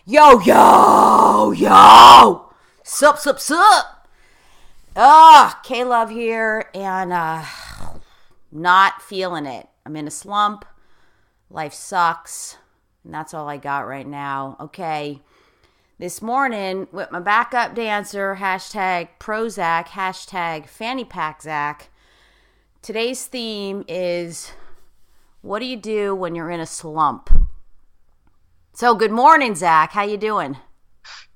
Yo, yo, yo! Sup, sup, sup! K-Love here, and not feeling it. I'm in a slump. Life sucks, and that's all I got right now. Okay, this morning, with my backup dancer, hashtag Prozac, hashtag Fanny Pack Zach, today's theme is, what do you do when you're in a slump? So, good morning, Zach. How you doing?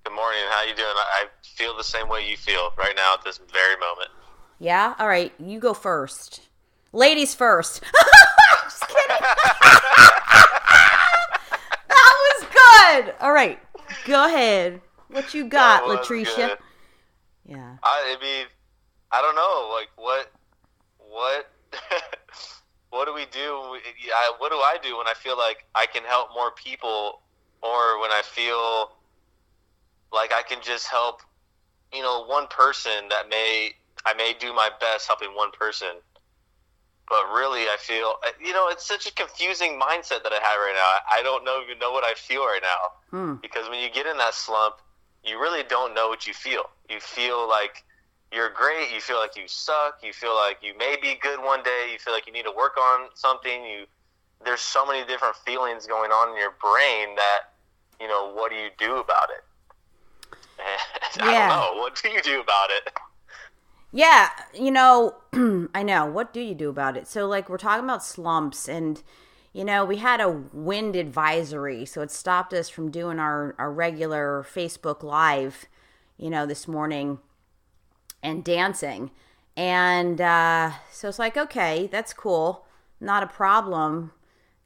Good morning. How you doing? I feel the same way you feel right now at this very moment. Yeah? All right. You go first. Ladies first. Just kidding. That was good. All right. Go ahead. What you got, Latricia? Good. Yeah. I mean, I don't know. Like, what what do we do? What do I do when I feel like I can help more people, or when I feel like I can just help, one person I may do my best helping one person. But really, I feel, it's such a confusing mindset that I have right now. I don't even know what I feel right now. Because when you get in that slump, you really don't know what you feel. You feel like you're great. You feel like you suck. You feel like you may be good one day. You feel like you need to work on something. There's so many different feelings going on in your brain that, what do you do about it? I don't know. What do you do about it? Yeah, I know. What do you do about it? So, we're talking about slumps, and, we had a wind advisory, so it stopped us from doing our regular Facebook Live, this morning and dancing. And so it's like, okay, that's cool. Not a problem.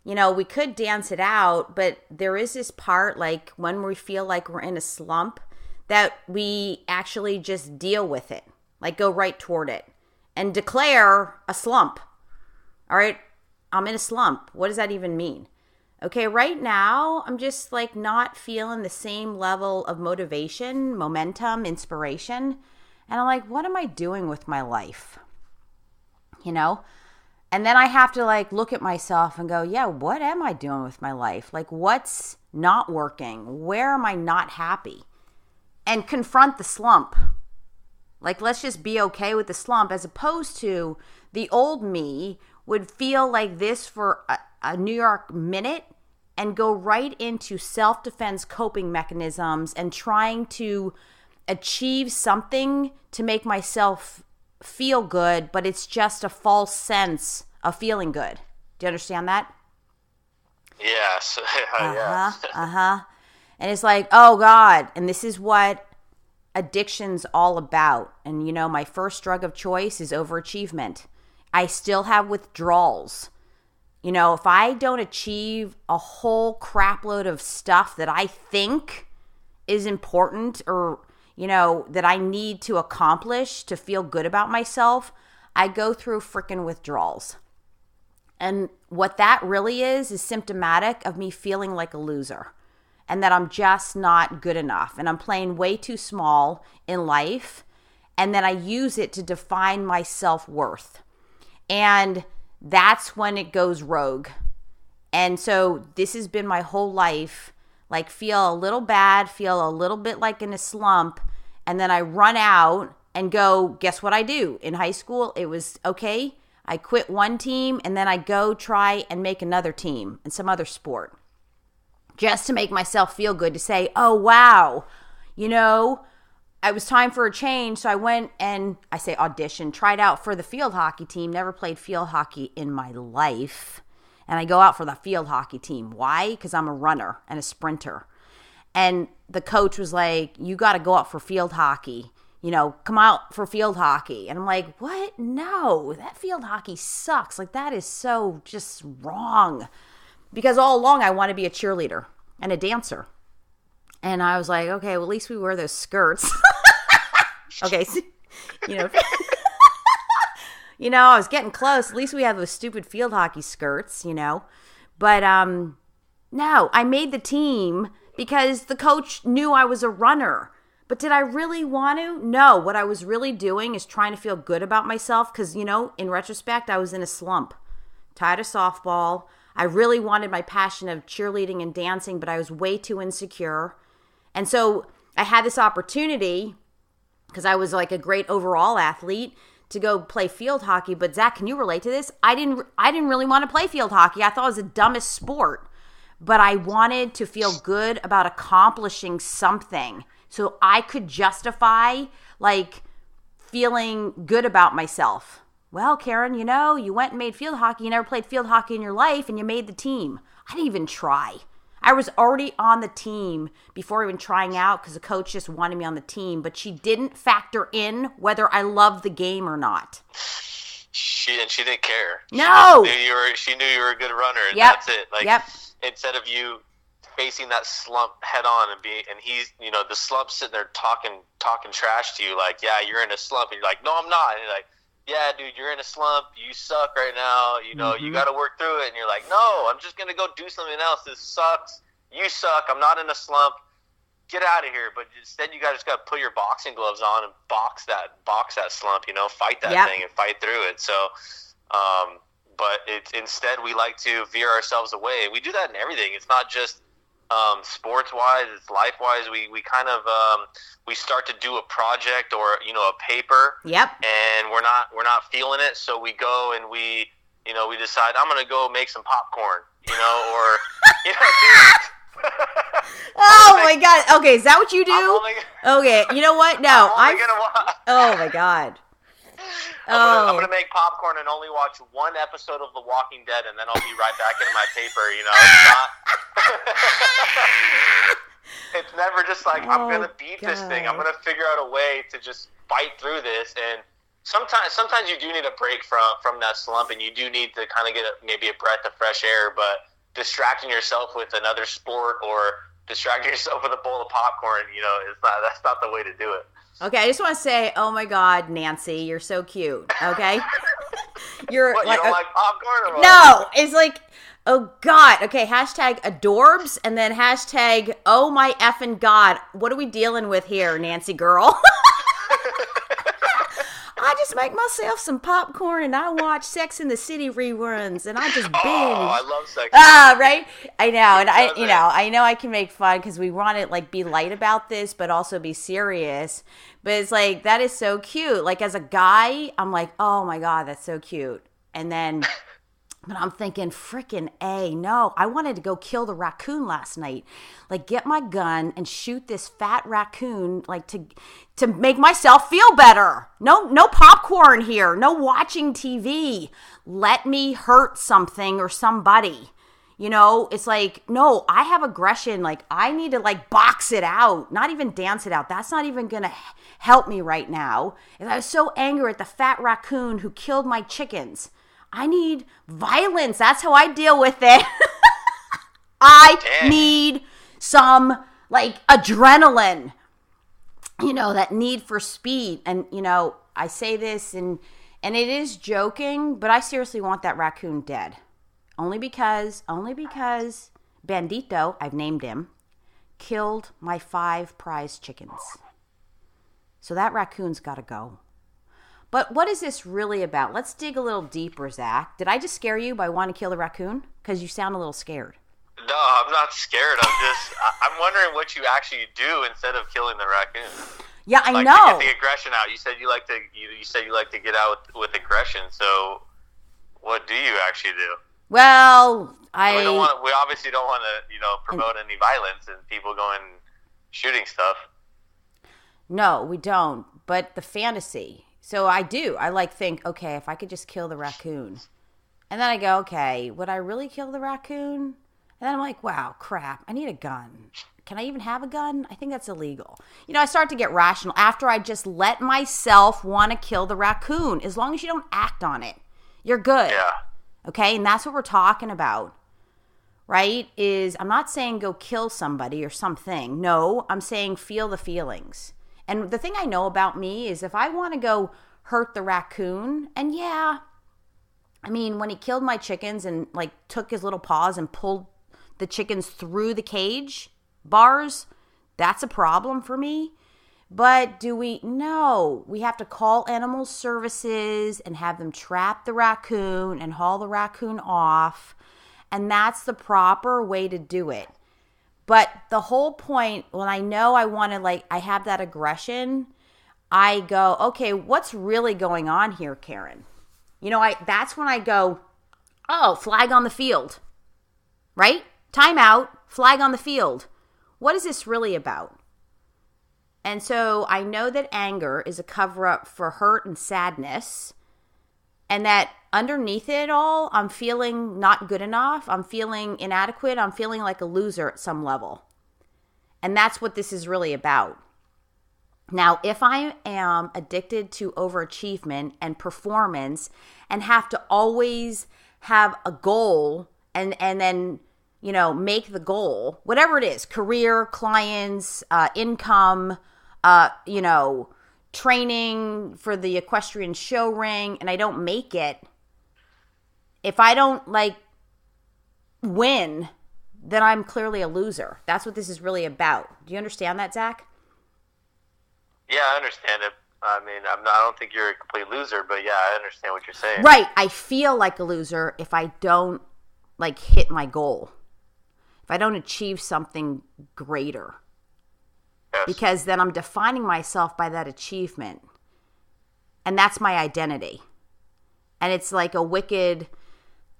We could dance it out, but there is this part, when we feel like we're in a slump, that we actually just deal with it. Go right toward it and declare a slump. All right, I'm in a slump. What does that even mean? Okay, right now, I'm just not feeling the same level of motivation, momentum, inspiration. And I'm like, what am I doing with my life? And then I have to look at myself and go, yeah, what am I doing with my life? What's not working? Where am I not happy? And confront the slump. Let's just be okay with the slump, as opposed to the old me would feel like this for a New York minute and go right into self-defense coping mechanisms and trying to achieve something to make myself feel good, but it's just a false sense of feeling good. Do you understand that? Yes. And it's oh God, and this is what addiction's all about. And my first drug of choice is overachievement. I still have withdrawals. If I don't achieve a whole crapload of stuff that I think is important, or that I need to accomplish to feel good about myself, I go through freaking withdrawals. And what that really is symptomatic of me feeling like a loser. And that I'm just not good enough. And I'm playing way too small in life. And then I use it to define my self-worth. And that's when it goes rogue. And so this has been my whole life. Feel a little bad, feel a little bit in a slump. And then I run out and go, guess what I do? In high school, it was, okay, I quit one team. And then I go try and make another team in some other sport. Just to make myself feel good, to say, oh, wow, it was time for a change. So I went and auditioned, tried out for the field hockey team, never played field hockey in my life. And I go out for the field hockey team. Why? Because I'm a runner and a sprinter. And the coach was like, you got to go out for field hockey. Come out for field hockey. And I'm like, what? No, that field hockey sucks. That is so just wrong. Because all along, I want to be a cheerleader and a dancer. And I was like, okay, well, at least we wear those skirts. Okay, so, I was getting close. At least we have those stupid field hockey skirts, But, no, I made the team because the coach knew I was a runner. But did I really want to? No, what I was really doing is trying to feel good about myself because, in retrospect, I was in a slump. Tired of softball. I really wanted my passion of cheerleading and dancing, but I was way too insecure. And so I had this opportunity because I was like a great overall athlete to go play field hockey. But Zach, can you relate to this? I didn't really want to play field hockey. I thought it was the dumbest sport, but I wanted to feel good about accomplishing something so I could justify like feeling good about myself. Well, Karen, you went and made field hockey. You never played field hockey in your life and you made the team. I didn't even try. I was already on the team before even trying out because the coach just wanted me on the team, but she didn't factor in whether I loved the game or not. She didn't care. No. She knew you were a good runner, and that's it. Like, instead of you facing that slump head on and he's, the slump sitting there talking trash to you, like, yeah, you're in a slump, and you're like, no, I'm not. And you're like, yeah, dude, you're in a slump. You suck right now. You got to work through it. And you're like, no, I'm just going to go do something else. This sucks. You suck. I'm not in a slump. Get out of here. But instead, you just got to put your boxing gloves on and box that slump, fight that thing and fight through it. So, but instead, we like to veer ourselves away. We do that in everything. It's not just sports-wise, it's life-wise. We kind of we start to do a project or a paper. Yep. And we're not feeling it, so we go and we decide I'm gonna go make some popcorn, or dude. Oh my God! Okay, is that what you do? Okay, you know what? No, Oh my God. I'm gonna make popcorn and only watch one episode of The Walking Dead, and then I'll be right back into my paper. It's not. It's never just like I'm gonna beat this thing. I'm gonna figure out a way to just fight through this. And sometimes you do need a break from that slump, and you do need to kind of get maybe a breath of fresh air. But distracting yourself with another sport or distracting yourself with a bowl of popcorn, that's not the way to do it. Okay, I just want to say, oh my God, Nancy, you're so cute. Okay, you're what, like, you don't like popcorn or what? No, it's like, oh God. Okay, hashtag adorbs and then hashtag oh my effing God. What are we dealing with here, Nancy girl? I just make myself some popcorn and I watch Sex and the City reruns and I just binge. Oh, I love Sex. Right? I know, and I know I can make fun because we want to like be light about this, but also be serious. But it's like that is so cute. Like as a guy, I'm like, oh my God, that's so cute. And then, but I'm thinking, frickin' A, no. I wanted to go kill the raccoon last night. Like get my gun and shoot this fat raccoon, like to make myself feel better. No popcorn here. No watching TV. Let me hurt something or somebody. It's like, no, I have aggression. Like I need to like box it out, not even dance it out. That's not even going to help me right now. And I was so angry at the fat raccoon who killed my chickens. I need violence. That's how I deal with it. I need some like adrenaline, that need for speed. And, I say this and it is joking, but I seriously want that raccoon dead. Only because Bandito, I've named him, killed my 5 prize chickens. So that raccoon's got to go. But what is this really about? Let's dig a little deeper, Zach. Did I just scare you by wanting to kill the raccoon? Because you sound a little scared. No, I'm not scared. I'm wondering what you actually do instead of killing the raccoon. Yeah, I like, know. To get the aggression out. You said you like to get out with aggression. So, what do you actually do? Well, we obviously don't want to promote any violence and people going shooting stuff. No, we don't. But the fantasy. So I do. I think, okay, if I could just kill the raccoon. And then I go, okay, would I really kill the raccoon? And then I'm like, wow, crap, I need a gun. Can I even have a gun? I think that's illegal. I start to get rational after I just let myself want to kill the raccoon. As long as you don't act on it, you're good. Yeah. Okay? And that's what we're talking about, right? I'm not saying go kill somebody or something. No, I'm saying feel the feelings. And the thing I know about me is if I want to go hurt the raccoon, and yeah, I mean, when he killed my chickens and like took his little paws and pulled the chickens through the cage bars, that's a problem for me. But no, we have to call animal services and have them trap the raccoon and haul the raccoon off. And that's the proper way to do it. But the whole point, when I know I want to, like, I have that aggression, I go, okay, what's really going on here, Karen? That's when I go, oh, flag on the field, right? Timeout, flag on the field. What is this really about? And so I know that anger is a cover-up for hurt and sadness, and that underneath it all, I'm feeling not good enough. I'm feeling inadequate. I'm feeling like a loser at some level. And that's what this is really about. Now, if I am addicted to overachievement and performance and have to always have a goal and then, make the goal, whatever it is, career, clients, income, training for the equestrian show ring, and I don't make it, if I don't win, then I'm clearly a loser. That's what this is really about. Do you understand that, Zach? Yeah, I understand it. I mean, I don't think you're a complete loser, but yeah, I understand what you're saying. Right. I feel like a loser if I don't hit my goal. If I don't achieve something greater. Yes. Because then I'm defining myself by that achievement. And that's my identity. And it's like a wicked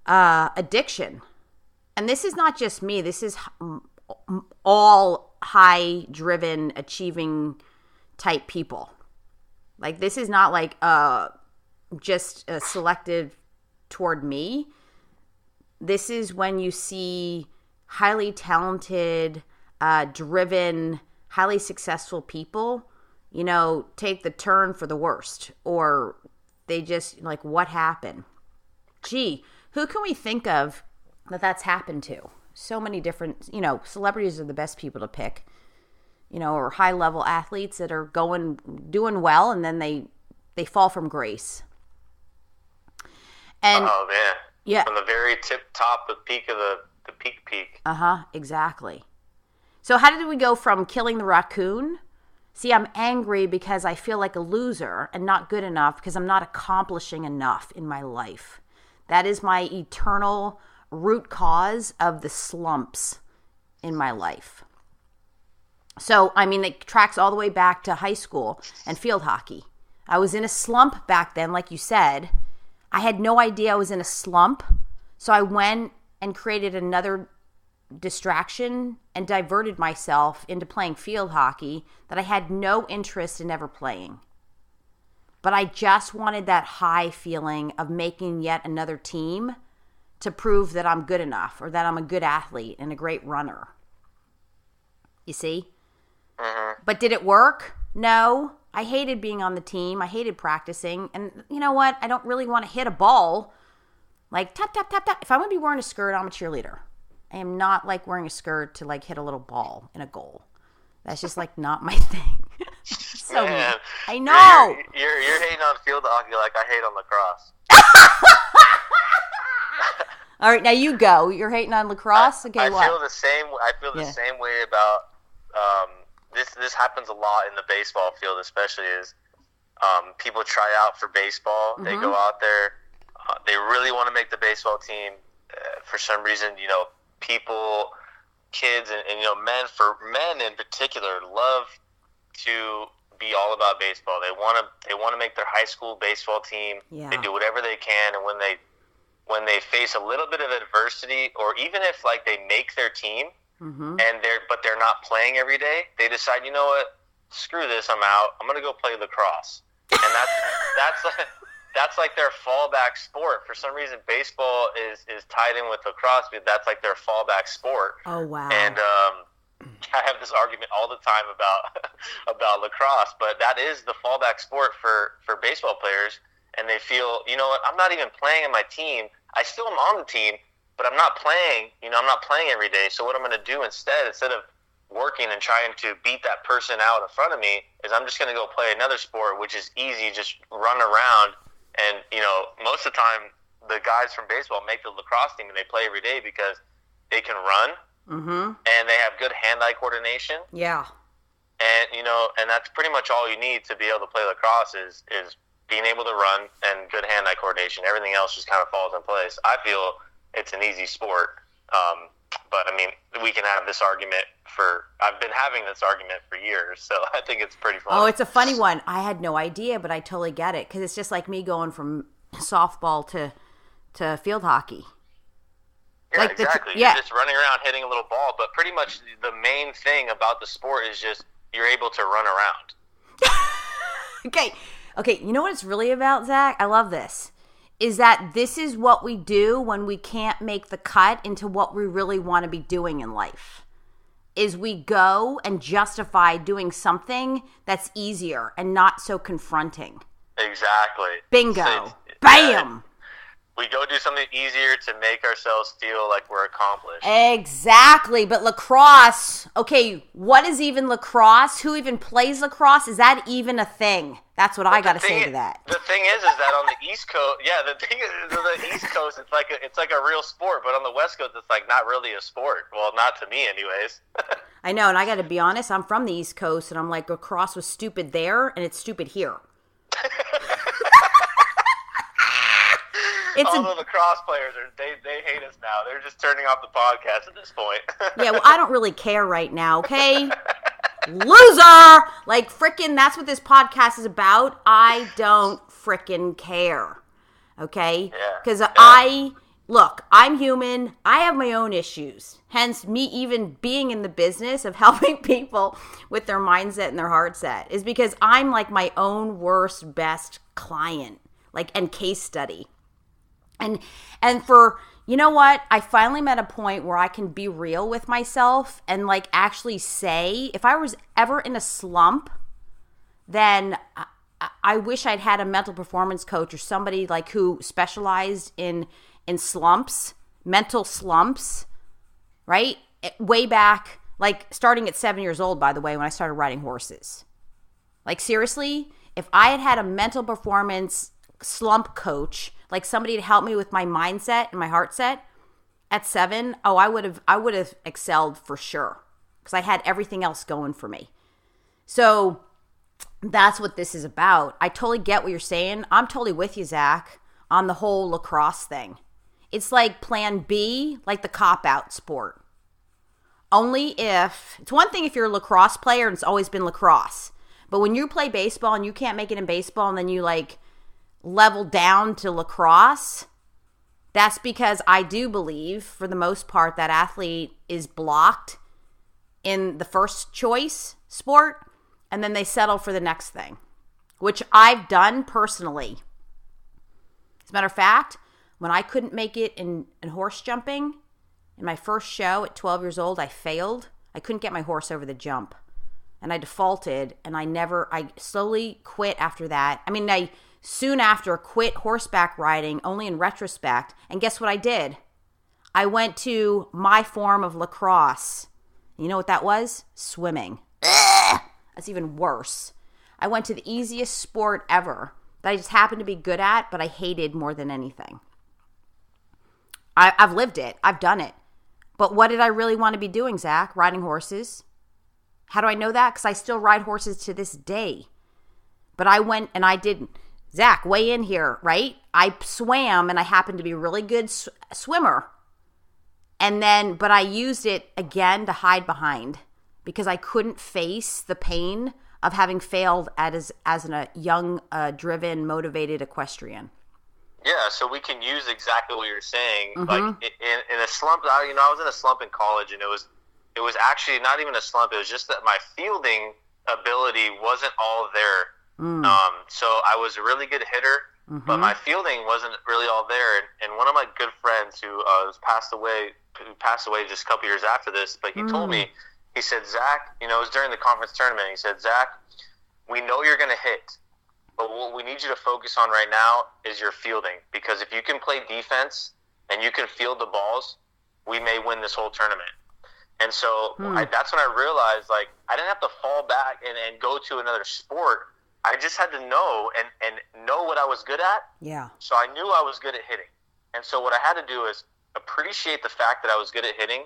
addiction. And this is not just me. This is all high-driven, achieving type people. This is not just selective toward me. This is when you see highly talented, driven, highly successful people, take the turn for the worst, or they just what happened? Gee, who can we think of that's happened to? So many different, celebrities are the best people to pick, or high level athletes that are doing well, and then they fall from grace. And oh man, yeah, from the very top of peak of the peak. Exactly. So how did we go from killing the raccoon? See, I'm angry because I feel like a loser and not good enough because I'm not accomplishing enough in my life. That is my eternal root cause of the slumps in my life. So, it tracks all the way back to high school and field hockey. I was in a slump back then, like you said. I had no idea I was in a slump. So I went and created another distraction and diverted myself into playing field hockey that I had no interest in ever playing. But I just wanted that high feeling of making yet another team to prove that I'm good enough or that I'm a good athlete and a great runner. You see? Mm-hmm. But did it work? No. I hated being on the team. I hated practicing. And you know what? I don't really want to hit a ball. Tap, tap, tap, tap. If I'm going to be wearing a skirt, I'm a cheerleader. I am not wearing a skirt to hit a little ball in a goal. That's just not my thing. So man, I know. You're hating on field hockey like I hate on lacrosse. All right, now you go. You're hating on lacrosse? Okay, I what? feel the same. I feel the same way about this happens a lot in the baseball field, especially is people try out for baseball. Mm-hmm. They go out there. They really want to make the baseball team. For some reason, people, kids, and men in particular love to be all about baseball. They want to make their high school baseball team. Yeah. They do whatever they can, and when they face a little bit of adversity, or even if they make their team, mm-hmm. but they're not playing every day, they decide, you know what, screw this, I'm out. I'm gonna go play lacrosse, and that's their fallback sport. For some reason, baseball is tied in with lacrosse, because that's their fallback sport. Oh wow! And I have this argument all the time about lacrosse, but that is the fallback sport for baseball players. And they feel, you know what, I'm not even playing in my team. I still am on the team, but I'm not playing. I'm not playing every day. So what I'm going to do instead of working and trying to beat that person out in front of me, is I'm just going to go play another sport, which is easy, just run around. And, most of the time, the guys from baseball make the lacrosse team, and they play every day because they can run, mm-hmm. and they have good hand-eye coordination. Yeah. And, and that's pretty much all you need to be able to play lacrosse is being able to run and good hand-eye coordination. Everything else just kind of falls in place. I feel it's an easy sport. But I mean, we can have this argument I've been having this argument for years, so I think it's pretty fun. Oh, it's a funny one. I had no idea, but I totally get it, because it's just like me going from softball to field hockey. Yeah, like exactly. You're just running around hitting a little ball, but pretty much the main thing about the sport is just you're able to run around. Okay, you know what it's really about, Zach? I love this. Is that this is what we do when we can't make the cut into what we really want to be doing in life. Is we go and justify doing something that's easier and not so confronting. Exactly. Bingo. Bam! We go do something easier to make ourselves feel like we're accomplished. Exactly. But lacrosse, okay, what is even lacrosse? Who even plays lacrosse? Is that even a thing? That's what I got to say to that. The thing is that on the East Coast, the East Coast, it's like a real sport, but on the West Coast, it's like not really a sport. Well, not to me, anyways. I know, and I got to be honest, I'm from the East Coast, and I'm like, lacrosse was stupid there, and it's stupid here. All the lacrosse players they hate us now. They're just turning off the podcast at this point. Yeah, well, I don't really care right now, okay? Loser! Like, frickin', that's what this podcast is about. I don't frickin' care, okay? Yeah. Because I'm human. I have my own issues. Hence, me even being in the business of helping people with their mindset and their heart set is because I'm like my own worst, best client, like, and case study. And for, you know what? I finally met a point where I can be real with myself and like actually say, if I was ever in a slump, then I wish I'd had a mental performance coach or somebody like who specialized in slumps, mental slumps, right? Way back, like starting at 7 years old, by the way, when I started riding horses. Like seriously, if I had had a mental performance slump coach, like somebody to help me with my mindset and my heart set at 7, I would have excelled for sure, because I had everything else going for me. So that's what this is about. I totally get what you're saying. I'm totally with you, Zach, on the whole lacrosse thing. It's like plan B, like the cop-out sport. Only if, it's one thing if you're a lacrosse player and it's always been lacrosse. But when you play baseball and you can't make it in baseball and then you like level down to lacrosse, that's because I do believe, for the most part, that athlete is blocked in the first choice sport and then they settle for the next thing, which I've done personally. As a matter of fact, when I couldn't make it in horse jumping, in my first show at 12 years old, I failed. I couldn't get my horse over the jump. And I defaulted, and I slowly quit after that. I mean, I soon after quit horseback riding, only in retrospect. And guess what I did? I went to my form of lacrosse. You know what that was? Swimming. Ugh! That's even worse. I went to the easiest sport ever that I just happened to be good at, but I hated more than anything. I've lived it. I've done it. But what did I really want to be doing, Zach? Riding horses. How do I know that? Because I still ride horses to this day. But I went and I didn't. Zach, weigh in here, right? I swam and I happened to be a really good swimmer. But I used it again to hide behind because I couldn't face the pain of having failed as a young, driven, motivated equestrian. Yeah, so we can use exactly what you're saying. Mm-hmm. Like in a slump, I was in a slump in college, and it was actually not even a slump. It was just that my fielding ability wasn't all there. So I was a really good hitter, but my fielding wasn't really all there. And one of my good friends who passed away just a couple years after this, but he told me, he said, Zach, it was during the conference tournament. He said, Zach, we know you're going to hit, but what we need you to focus on right now is your fielding, because if you can play defense and you can field the balls, we may win this whole tournament. And so that's when I realized, like, I didn't have to fall back and go to another sport. I just had to know and know what I was good at. Yeah. So I knew I was good at hitting. And so what I had to do is appreciate the fact that I was good at hitting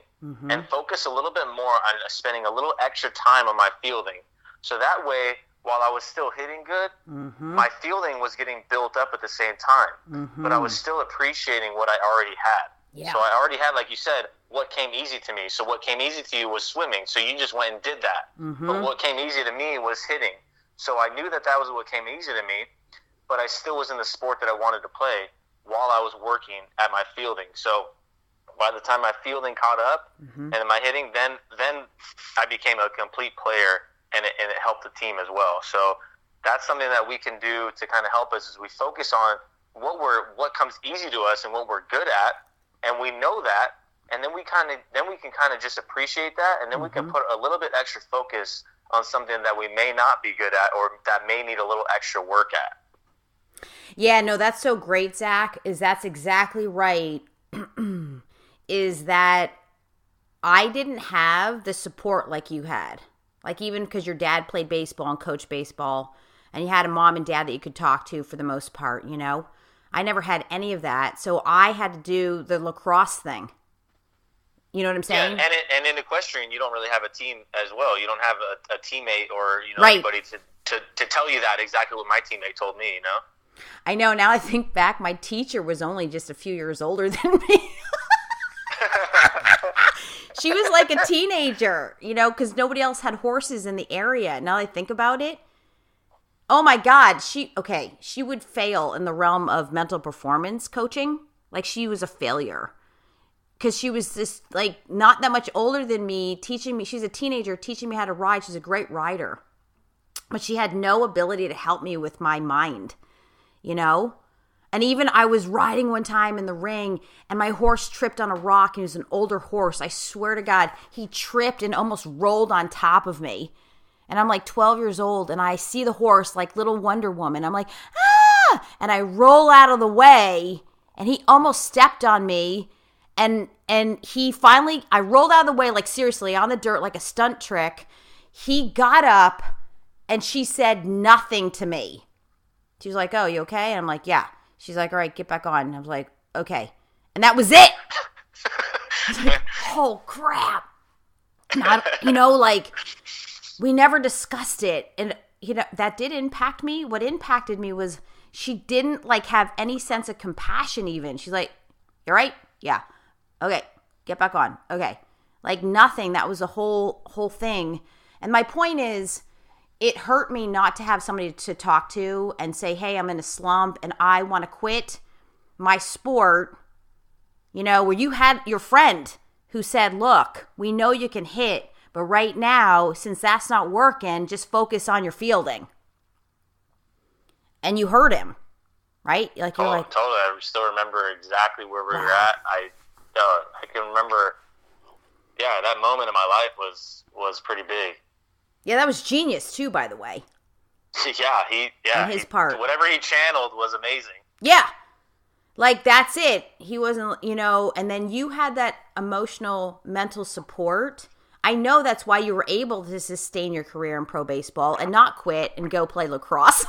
and focus a little bit more on spending a little extra time on my fielding. So that way, while I was still hitting good, my fielding was getting built up at the same time. But I was still appreciating what I already had. Yeah. So I already had, like you said, what came easy to me. So what came easy to you was swimming. So you just went and did that. Mm-hmm. But what came easy to me was hitting. So I knew that was what came easy to me, but I still was in the sport that I wanted to play while I was working at my fielding. So by the time my fielding caught up and my hitting, then I became a complete player, and it helped the team as well. So that's something that we can do to kind of help us, is we focus on what comes easy to us and what we're good at, and we know that, and then we can kind of just appreciate that, and then we can put a little bit extra focus on something that we may not be good at, or that may need a little extra work at. Yeah, no, that's so great, Zach. That's exactly right. Is that I didn't have the support like you had. Like, even because your dad played baseball and coached baseball, and you had a mom and dad that you could talk to for the most part, you know? I never had any of that, so I had to do the lacrosse thing. You know what I'm saying? Yeah, and in equestrian, you don't really have a team as well. You don't have a teammate or anybody to tell you that exactly what my teammate told me, I know. Now I think back, my teacher was only just a few years older than me. She was like a teenager, because nobody else had horses in the area. Now I think about it. Oh my God. She would fail in the realm of mental performance coaching. Like, she was a failure. Because she was just, like, not that much older than me, teaching me. She's a teenager, teaching me how to ride. She's a great rider. But she had no ability to help me with my mind, And even I was riding one time in the ring, and my horse tripped on a rock, and he was an older horse. I swear to God, he tripped and almost rolled on top of me. And I'm like 12 years old, and I see the horse like little Wonder Woman. I'm like, ah! And I roll out of the way, and he almost stepped on me. And he finally, I rolled out of the way, like seriously, on the dirt, like a stunt trick. He got up, and she said nothing to me. She was like, oh, you okay? And I'm like, yeah. She's like, all right, get back on. And I was like, okay. And that was it. I was like, oh, crap. Like, we never discussed it. And, that did impact me. What impacted me was she didn't, like, have any sense of compassion even. She's like, you all right? Yeah. Okay, get back on. Okay. Like, nothing. That was the whole thing. And my point is, it hurt me not to have somebody to talk to and say, hey, I'm in a slump and I want to quit my sport, where you had your friend who said, look, we know you can hit, but right now, since that's not working, just focus on your fielding. And you heard him, right? Like, you're like, totally. I still remember exactly where we were at. I can remember, that moment in my life was pretty big. Yeah, that was genius too, by the way. Yeah, his part. Whatever he channeled was amazing. Yeah. Like, that's it. He wasn't, and then you had that emotional, mental support. I know that's why you were able to sustain your career in pro baseball and not quit and go play lacrosse.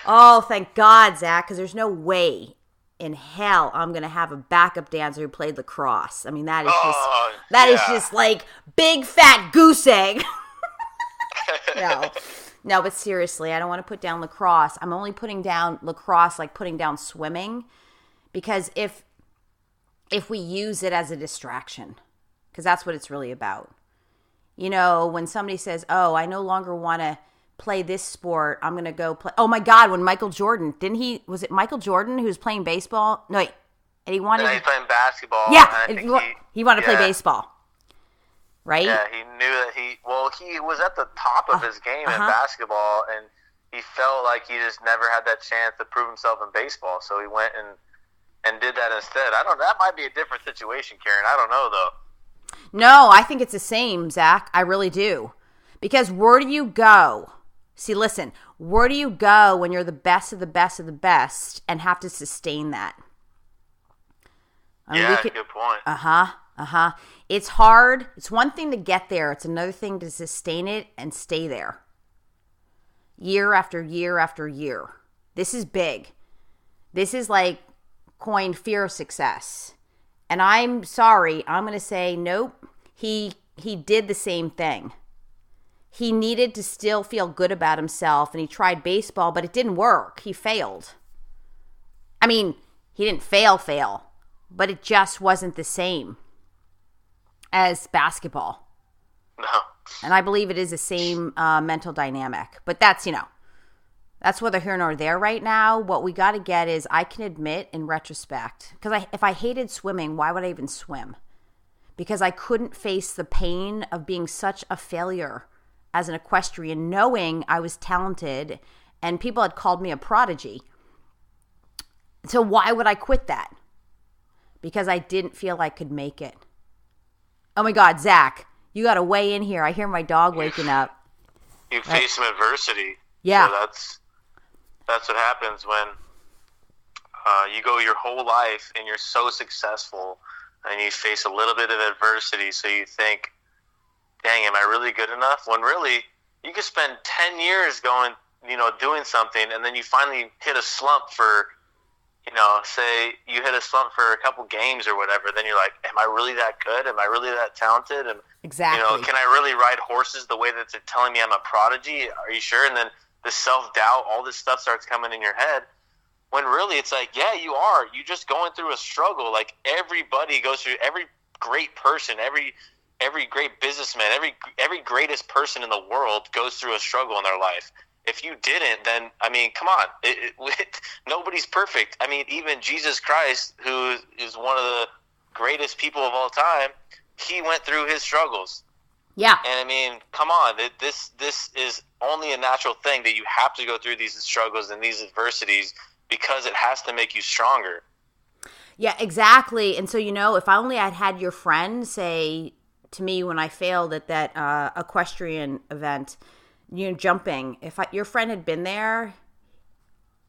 Oh, thank God, Zach, because there's no way in hell I'm going to have a backup dancer who played lacrosse. I mean, that is just like big fat goose egg. No, but seriously, I don't want to put down lacrosse. I'm only putting down lacrosse like putting down swimming, because if we use it as a distraction, because that's what it's really about. When somebody says, oh, I no longer want to play this sport, I'm going to go play. Oh my God, when Michael Jordan, was it Michael Jordan who was playing baseball? No, wait. And he wanted he's playing basketball. Yeah, he wanted to play baseball. Right? Yeah, he knew that he was at the top of his game in basketball, and he felt like he just never had that chance to prove himself in baseball. So he went and did that instead. That might be a different situation, Karen. I don't know though. No, I think it's the same, Zach. I really do. Because where do you go? See, listen, where do you go when you're the best of the best of the best and have to sustain that? Good point. It's hard. It's one thing to get there. It's another thing to sustain it and stay there. Year after year after year. This is big. This is like coined fear of success. And I'm sorry, I'm going to say, nope, he did the same thing. He needed to still feel good about himself, and he tried baseball, but it didn't work. He failed. I mean, he didn't fail, but it just wasn't the same as basketball. No. And I believe it is the same mental dynamic. But that's, that's whether here nor there right now. What we got to get is, I can admit in retrospect, because if I hated swimming, why would I even swim? Because I couldn't face the pain of being such a failure as an equestrian, knowing I was talented and people had called me a prodigy. So why would I quit that? Because I didn't feel I could make it. Oh my God, Zach, you got to weigh in here. I hear my dog waking up. You face some adversity. Yeah. So that's what happens when you go your whole life and you're so successful and you face a little bit of adversity. So you think, dang, am I really good enough? When really you could spend 10 years going, doing something, and then you finally hit a slump for, say you hit a slump for a couple games or whatever, then you're like, am I really that good? Am I really that talented? And exactly. Can I really ride horses the way that they're telling me I'm a prodigy? Are you sure? And then the self-doubt, all this stuff starts coming in your head, when really it's like, yeah, you are. You're just going through a struggle. Like everybody goes through, every great person, every great businessman, every greatest person in the world goes through a struggle in their life. If you didn't, then, I mean, come on. Nobody's perfect. I mean, even Jesus Christ, who is one of the greatest people of all time, he went through his struggles. Yeah. And, I mean, come on. This is only a natural thing that you have to go through these struggles and these adversities, because it has to make you stronger. Yeah, exactly. And so, if I only had your friend say to me when I failed at that equestrian event, jumping, if your friend had been there,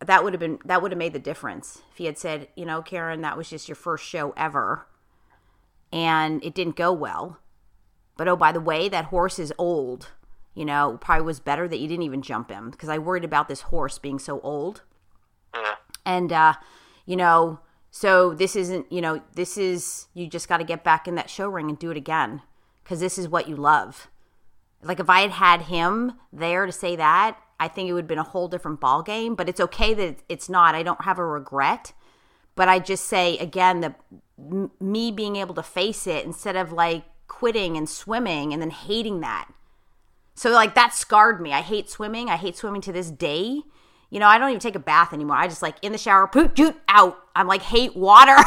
that would have made the difference. If he had said, Karen, that was just your first show ever and it didn't go well, but oh, by the way, that horse is old, probably was better that you didn't even jump him, because I worried about this horse being so old. Yeah. And so this isn't, this is, you just got to get back in that show ring and do it again, because this is what you love. Like, if I had him there to say that, I think it would have been a whole different ball game. But it's okay that it's not. I don't have a regret. But I just say, again, that me being able to face it instead of, like, quitting and swimming and then hating that. So, like, that scarred me. I hate swimming. I hate swimming to this day. I don't even take a bath anymore. I just, like, in the shower, poot, doot, out. I'm like, hate water.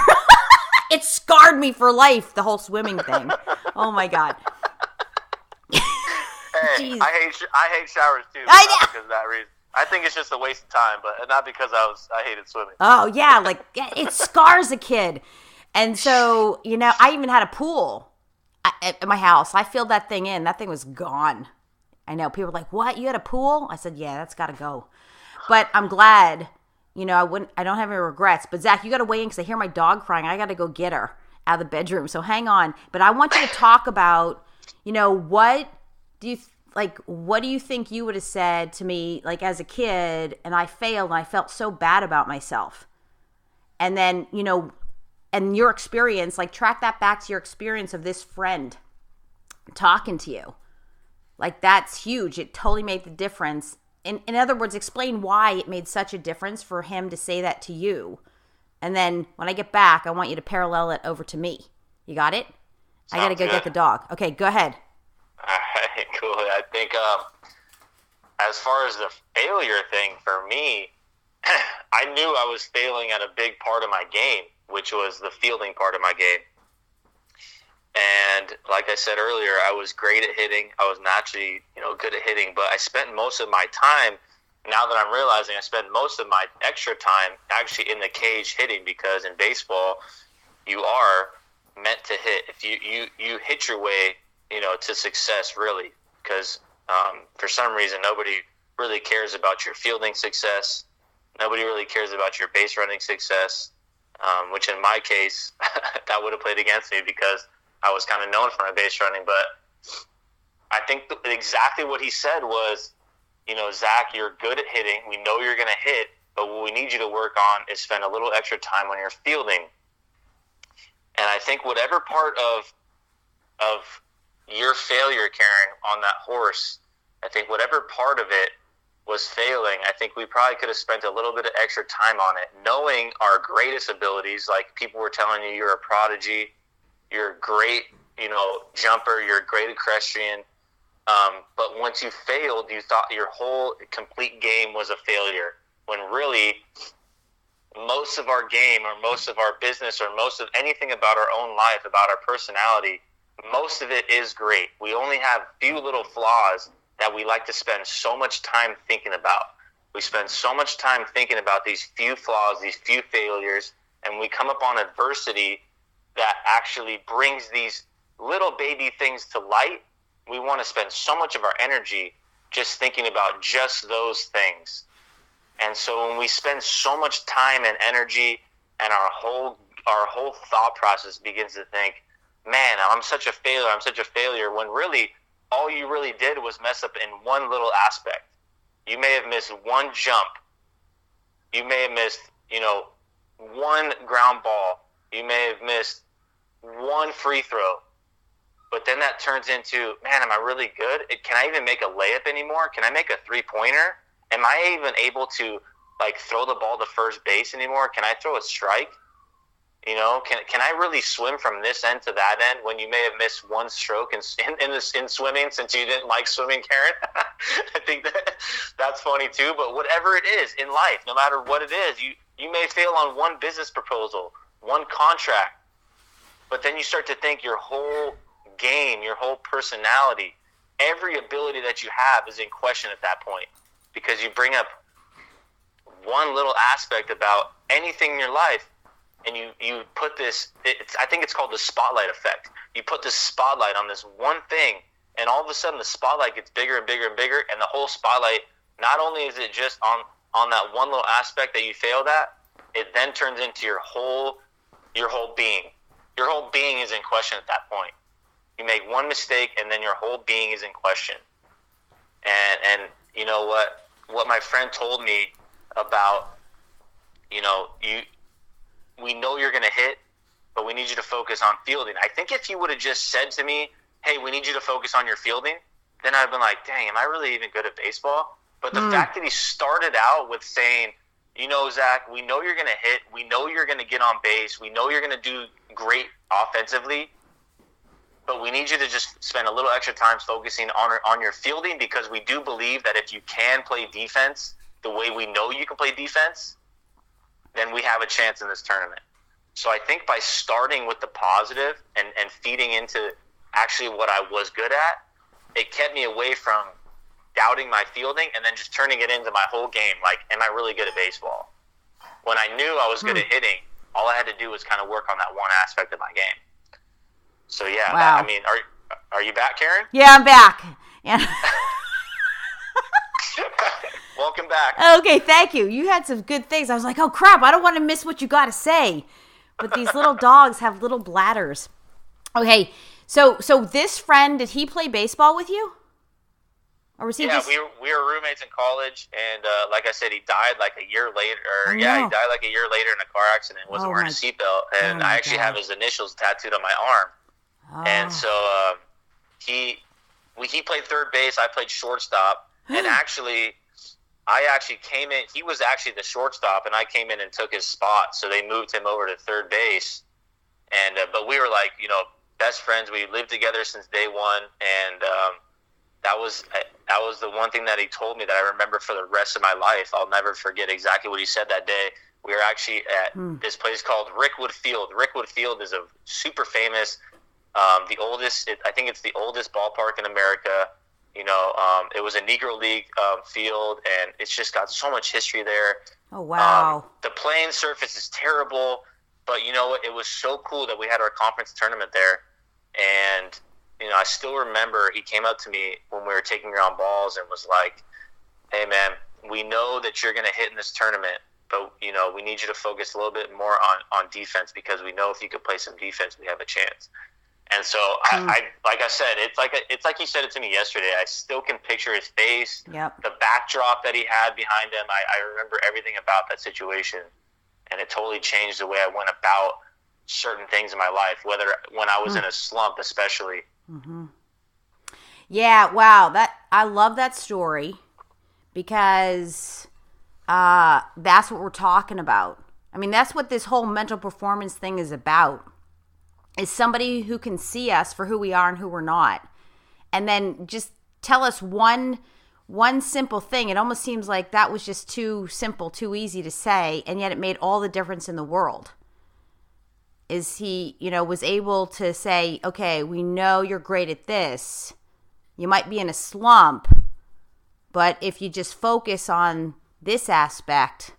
It scarred me for life, the whole swimming thing. Oh, my God. Hey, I hate showers too. I know. Not because of that reason. I think it's just a waste of time, but not because I hated swimming. Oh yeah, like it scars a kid. And so, I even had a pool at my house. I filled that thing in. That thing was gone. I know. People were like, "What? You had a pool?" I said, "Yeah, that's got to go." But I'm glad. I don't have any regrets. But Zach, you got to weigh in, because I hear my dog crying. I got to go get her out of the bedroom. So hang on. But I want you to talk about, what do you think you would have said to me, like, as a kid, and I failed and I felt so bad about myself? And then, and your experience, like, track that back to your experience of this friend talking to you. Like, that's huge. It totally made the difference. In other words, explain why it made such a difference for him to say that to you. And then when I get back, I want you to parallel it over to me. You got it? I got to go get the dog. Okay, go ahead. All right, cool. I think as far as the failure thing, for me, I knew I was failing at a big part of my game, which was the fielding part of my game. And like I said earlier, I was great at hitting. I was naturally, good at hitting, but I spent most of my time, now that I'm realizing, I spent most of my extra time actually in the cage hitting, because in baseball, you are meant to hit. If you hit your way, to success, really, because for some reason nobody really cares about your fielding success. Nobody really cares about your base running success, which in my case, that would have played against me, because I was kind of known for my base running. But I think exactly what he said was, Zach, you're good at hitting. We know you're going to hit, but what we need you to work on is spend a little extra time on your fielding. And I think whatever part of your failure, Karen, on that horse, I think whatever part of it was failing, I think we probably could have spent a little bit of extra time on it, knowing our greatest abilities. Like people were telling you, you're a prodigy, you're a great, jumper, you're a great equestrian. But once you failed, you thought your whole complete game was a failure, when really most of our game or most of our business or most of anything about our own life, about our personality, most of it is great. We only have few little flaws that we like to spend so much time thinking about. We spend so much time thinking about these few flaws, these few failures, and we come upon adversity that actually brings these little baby things to light. We want to spend so much of our energy just thinking about just those things. And so when we spend so much time and energy, and our whole thought process begins to think, man, I'm such a failure, when really all you really did was mess up in one little aspect. You may have missed one jump. You may have missed, one ground ball. You may have missed one free throw. But then that turns into, man, am I really good? Can I even make a layup anymore? Can I make a three-pointer? Am I even able to, throw the ball to first base anymore? Can I throw a strike? Can I really swim from this end to that end, when you may have missed one stroke in swimming, since you didn't like swimming, Karen? I think that's funny too. But whatever it is in life, no matter what it is, you may fail on one business proposal, one contract, but then you start to think your whole game, your whole personality, every ability that you have is in question at that point, because you bring up one little aspect about anything in your life, and you put this, I think it's called the spotlight effect. You put this spotlight on this one thing, and all of a sudden the spotlight gets bigger and bigger and bigger, and the whole spotlight, not only is it just on that one little aspect that you failed at, it then turns into your whole being. Your whole being is in question at that point. You make one mistake, and then your whole being is in question. And you know what my friend told me about, we know you're going to hit, but we need you to focus on fielding. I think if you would have just said to me, hey, we need you to focus on your fielding, then I'd have been like, dang, am I really even good at baseball? But the fact that he started out with saying, Zach, we know you're going to hit. We know you're going to get on base. We know you're going to do great offensively. But we need you to just spend a little extra time focusing on your fielding, because we do believe that if you can play defense the way we know you can play defense, then we have a chance in this tournament. So I think by starting with the positive and feeding into actually what I was good at, it kept me away from doubting my fielding and then just turning it into my whole game. Like, am I really good at baseball? When I knew I was good at hitting, all I had to do was kind of work on that one aspect of my game. So yeah, wow. Are you back, Karen? Yeah, I'm back. Yeah. Welcome back. Okay, thank you. You had some good things. I was like, oh crap, I don't want to miss what you got to say. But these little dogs have little bladders. Okay, so this friend, did he play baseball with you? Or was he just... we were roommates in college, and like I said, he died like a year later. He died like a year later in a car accident. Wasn't wearing a seatbelt, and I actually have his initials tattooed on my arm. Oh. And so he played third base. I played shortstop, and I actually came in. He was actually the shortstop, and I came in and took his spot. So they moved him over to third base, and but we were like best friends. We lived together since day one, and that was the one thing that he told me that I remember for the rest of my life. I'll never forget exactly what he said that day. We were actually at this place called Rickwood Field. Rickwood Field is a super famous, the oldest. I think it's the oldest ballpark in America. It was a Negro League field, and it's just got so much history there. Oh, wow. The playing surface is terrible, but you know what? It was so cool that we had our conference tournament there, and I still remember he came up to me when we were taking ground balls and was like, hey, man, we know that you're going to hit in this tournament, but, we need you to focus a little bit more on defense, because we know if you could play some defense, we have a chance. And so, I like I said, it's like he said it to me yesterday. I still can picture his face, the backdrop that he had behind him. I remember everything about that situation, and it totally changed the way I went about certain things in my life, whether when I was in a slump especially. Mm-hmm. Yeah, wow. I love that story, because that's what we're talking about. I mean, that's what this whole mental performance thing is about, is somebody who can see us for who we are and who we're not. And then just tell us one simple thing. It almost seems like that was just too simple, too easy to say, and yet it made all the difference in the world. Is he, was able to say, okay, we know you're great at this. You might be in a slump, but if you just focus on this aspect,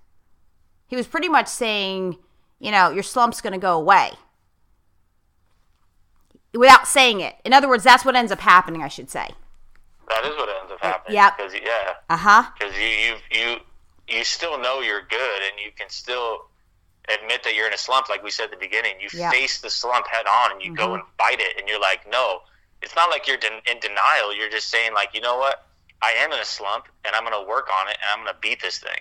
he was pretty much saying, your slump's going to go away. Without saying it. In other words, that's what ends up happening, I should say. That is what ends up happening. Yep. Because, Because you still know you're good, and you can still admit that you're in a slump, like we said at the beginning. You face the slump head on, and you go and fight it, and you're like, no. It's not like you're in denial. You're just saying, like, you know what? I am in a slump, and I'm going to work on it, and I'm going to beat this thing.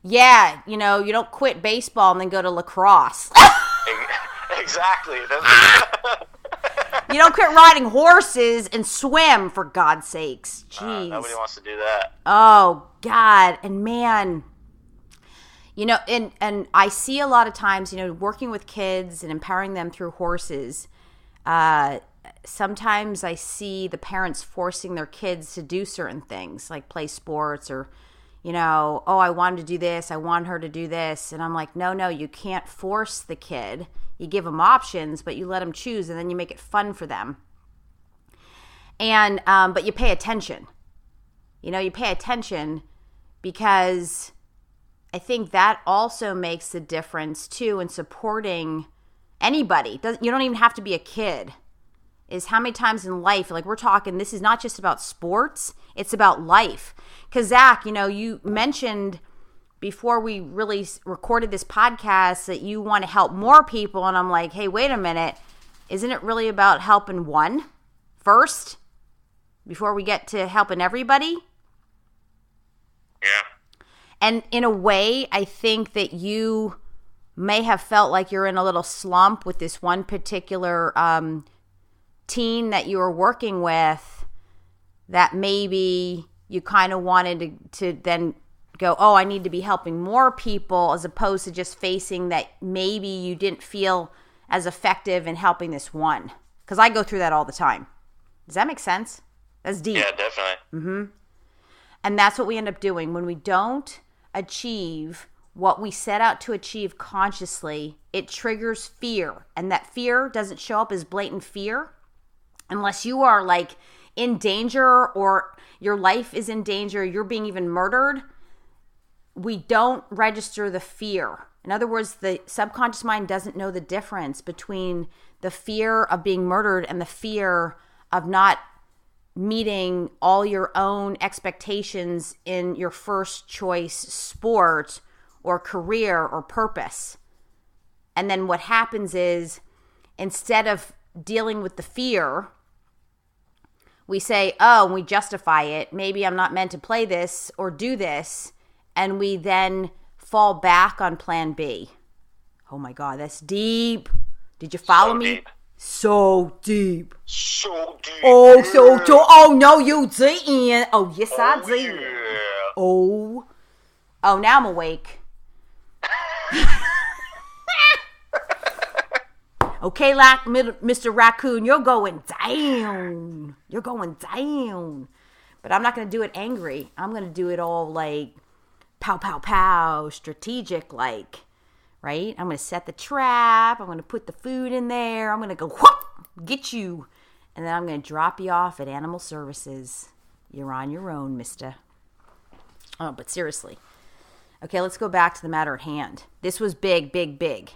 Yeah, you don't quit baseball and then go to lacrosse. Exactly. You don't quit riding horses and swim, for God's sakes. Jeez. Nobody wants to do that. Oh, God. And man, and I see a lot of times, working with kids and empowering them through horses, sometimes I see the parents forcing their kids to do certain things, like play sports or, I want him to do this, I want her to do this. And I'm like, no, you can't force the kid. You give them options, but you let them choose, and then you make it fun for them. And but you pay attention. You pay attention because I think that also makes the difference, too, in supporting anybody. You don't even have to be a kid. Is how many times in life, like we're talking, this is not just about sports, it's about life. Because, Zach, you mentioned before we really recorded this podcast that you want to help more people. And I'm like, hey, wait a minute. Isn't it really about helping one first before we get to helping everybody? Yeah. And in a way, I think that you may have felt like you're in a little slump with this one particular teen that you were working with, that maybe you kind of wanted to then go, oh, I need to be helping more people, as opposed to just facing that maybe you didn't feel as effective in helping this one. Because I go through that all the time. Does that make sense? That's deep. Yeah, definitely. Mm-hmm. And that's what we end up doing. When we don't achieve what we set out to achieve consciously, it triggers fear. And that fear doesn't show up as blatant fear unless you are like in danger, or your life is in danger, you're being even murdered. We don't register the fear. In other words, the subconscious mind doesn't know the difference between the fear of being murdered and the fear of not meeting all your own expectations in your first choice sport or career or purpose. And then what happens is, instead of dealing with the fear, we say, oh, and we justify it. Maybe I'm not meant to play this or do this. And we then fall back on plan B. Oh my God, that's deep. Did you follow me? Deep. So deep. So deep. Oh, so deep. Oh, no, you didn't. Oh, yes, I did. Yeah. Oh, now I'm awake. Okay, like Mr. Raccoon, you're going down. You're going down. But I'm not going to do it angry. I'm going to do it all like pow, pow, pow, strategic like, right? I'm going to set the trap. I'm going to put the food in there. I'm going to go, whoop, get you. And then I'm going to drop you off at Animal Services. You're on your own, mister. Oh, but seriously. Okay, let's go back to the matter at hand. This was big, big, big.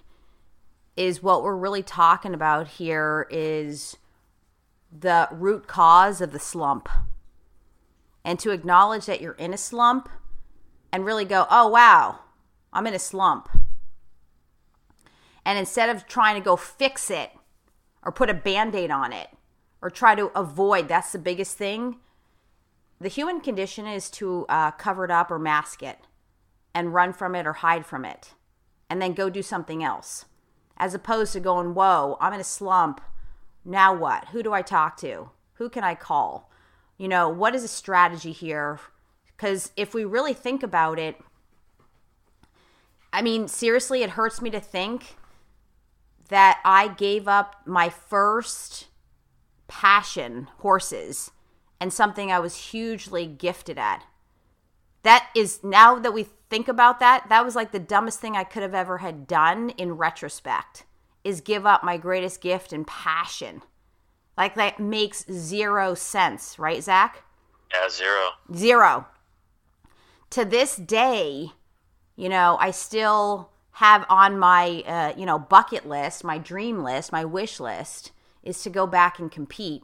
Is what we're really talking about here is the root cause of the slump. And to acknowledge that you're in a slump and really go, oh, wow, I'm in a slump. And instead of trying to go fix it or put a Band-Aid on it or try to avoid, that's the biggest thing. The human condition is to cover it up or mask it and run from it or hide from it and then go do something else. As opposed to going, whoa, I'm in a slump. Now what? Who do I talk to? Who can I call? What is a strategy here? Because if we really think about it, I mean, seriously, it hurts me to think that I gave up my first passion, horses, and something I was hugely gifted at. That is, now that we think about that, that was like the dumbest thing I could have ever had done in retrospect, is give up my greatest gift and passion. Like, that makes zero sense, right, Zach? Yeah, Zero. To this day, you know, I still have on my, bucket list, my dream list, my wish list, is to go back and compete.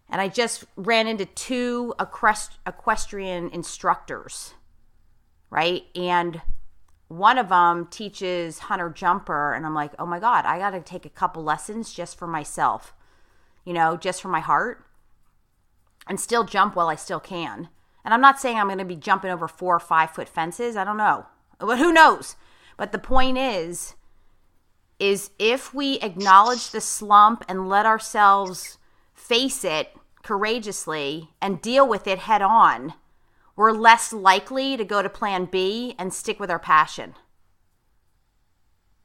And I just ran into 2 equestrian instructors, right? And one of them teaches hunter jumper, and I'm like, oh my God, I got to take a couple lessons just for myself, you know, just for my heart, and still jump while I still can. And I'm not saying I'm going to be jumping over 4 or 5 foot fences. I don't know. But who knows? But the point is if we acknowledge the slump and let ourselves face it courageously and deal with it head on, we're less likely to go to plan B and stick with our passion.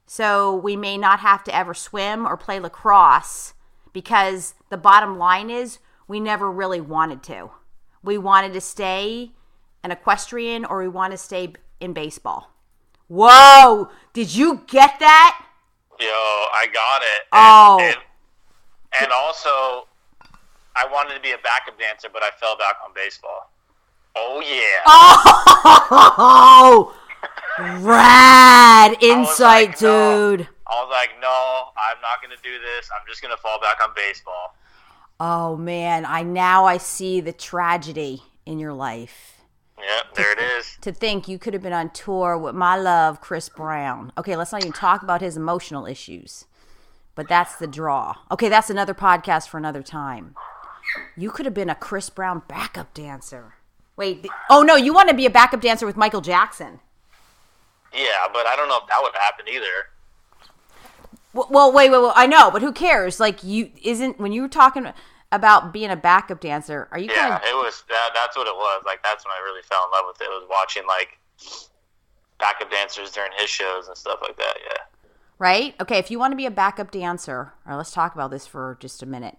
So we may not have to ever swim or play lacrosse, because the bottom line is we never really wanted to. We wanted to stay an equestrian, or we want to stay in baseball. Whoa! Did you get that? Yo, I got it. And also, I wanted to be a backup dancer, but I fell back on baseball. Oh, yeah. Oh! Rad insight, dude. No. I was like, no, I'm not going to do this. I'm just going to fall back on baseball. Oh, man. I see the tragedy in your life. Yep, there it is. To think you could have been on tour with my love, Chris Brown. Okay, let's not even talk about his emotional issues. But that's the draw. Okay, that's another podcast for another time. You could have been a Chris Brown backup dancer. Wait, oh no, you want to be a backup dancer with Michael Jackson. Yeah, but I don't know if that would happen either. Well, wait, I know, but who cares? Like, when you were talking about being a backup dancer, are you kind of... Yeah, it was, that's what it was. Like, that's when I really fell in love with it. It was watching, like, backup dancers during his shows and stuff like that, yeah. Right? Okay, if you want to be a backup dancer, all right, let's talk about this for just a minute.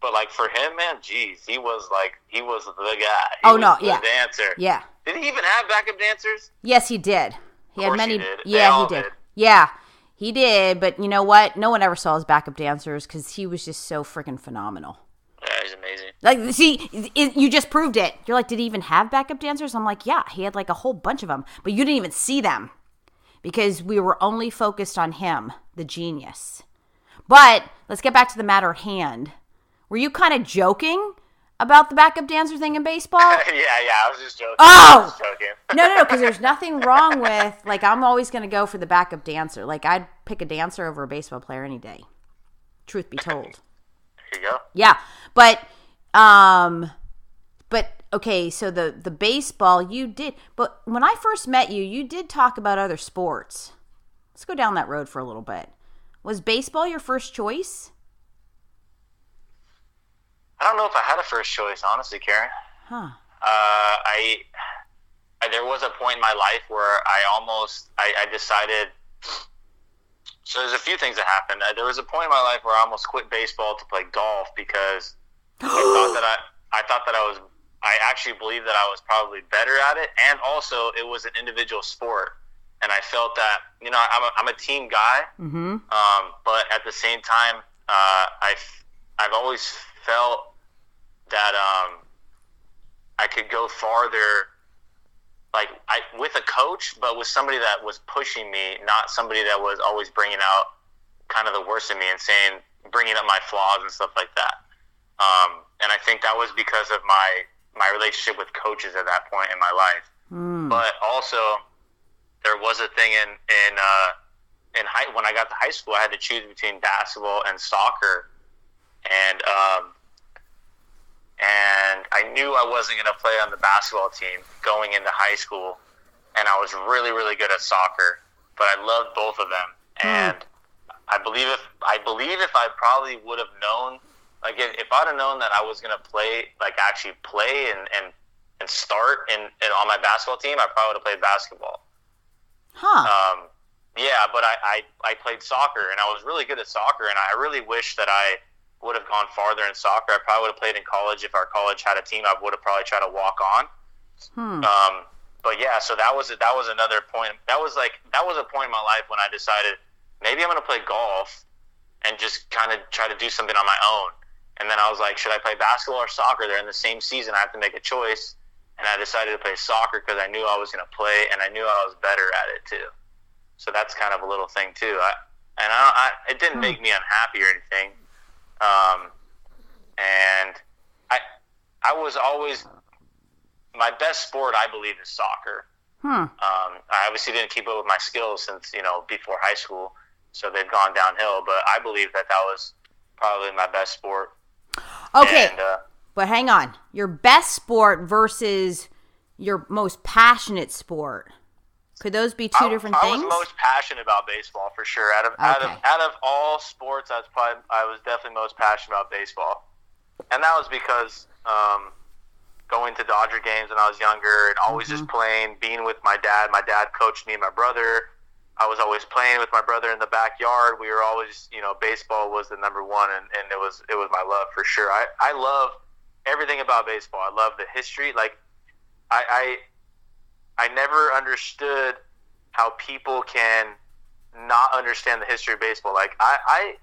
But, like, for him, man, geez, he was the guy. He was the dancer. Yeah. Did he even have backup dancers? Yes, he did. He did. Yeah, he did. Yeah, he did, but you know what? No one ever saw his backup dancers because he was just so freaking phenomenal. Yeah, he's amazing. Like, see, you just proved it. You're like, did he even have backup dancers? I'm like, yeah, he had like a whole bunch of them, but you didn't even see them because we were only focused on him, the genius. But let's get back to the matter at hand. Were you kind of joking about the backup dancer thing in baseball? yeah, I was just joking. Oh! No, because there's nothing wrong with, like, I'm always going to go for the backup dancer. Like, I'd pick a dancer over a baseball player any day. Truth be told. There you go. Yeah, but okay, so the baseball you did, but when I first met you, you did talk about other sports. Let's go down that road for a little bit. Was baseball your first choice? I don't know if I had a first choice, honestly, Karen. Huh. There was a point in my life where I decided. So there's a few things that happened. There was a point in my life where I almost quit baseball to play golf because I actually believed that I was probably better at it, and also it was an individual sport, and I felt that I'm a team guy, mm-hmm. But at the same time, I've always felt that I could go farther, like with a coach, but with somebody that was pushing me, not somebody that was always bringing out kind of the worst in me and bringing up my flaws and stuff like that. And I think that was because of my relationship with coaches at that point in my life. But also, there was a thing when I got to high school, I had to choose between basketball and soccer, and I knew I wasn't going to play on the basketball team going into high school, and I was really, really good at soccer, but I loved both of them. And I believe if I probably would have known, like if I'd have known that I was going to play, like actually play and start and on my basketball team, I probably would have played basketball. Huh. Yeah, but I played soccer, and I was really good at soccer, and I really wish that I would have gone farther in soccer. I probably would have played in college. If our college had a team, I would have probably tried to walk on. But yeah, so that was another point. That was a point in my life when I decided maybe I'm going to play golf and just kind of try to do something on my own. And then I was like, should I play basketball or soccer? They're in the same season. I have to make a choice. And I decided to play soccer because I knew I was going to play, and I knew I was better at it too. So that's kind of a little thing too. It didn't make me unhappy or anything. And I was always, my best sport, I believe, is soccer. I obviously didn't keep up with my skills since, before high school, so they've gone downhill. But I believe that was probably my best sport. Okay, but hang on. Your best sport versus your most passionate sport. Could those be two different things? I was most passionate about baseball for sure. Out of all sports, I was definitely most passionate about baseball, and that was because going to Dodger games when I was younger and always just playing, being with my dad. My dad coached me and my brother. I was always playing with my brother in the backyard. We were always, baseball was the number one, and it was my love for sure. I love everything about baseball. I love the history. Like I never understood how people can not understand the history of baseball. Like I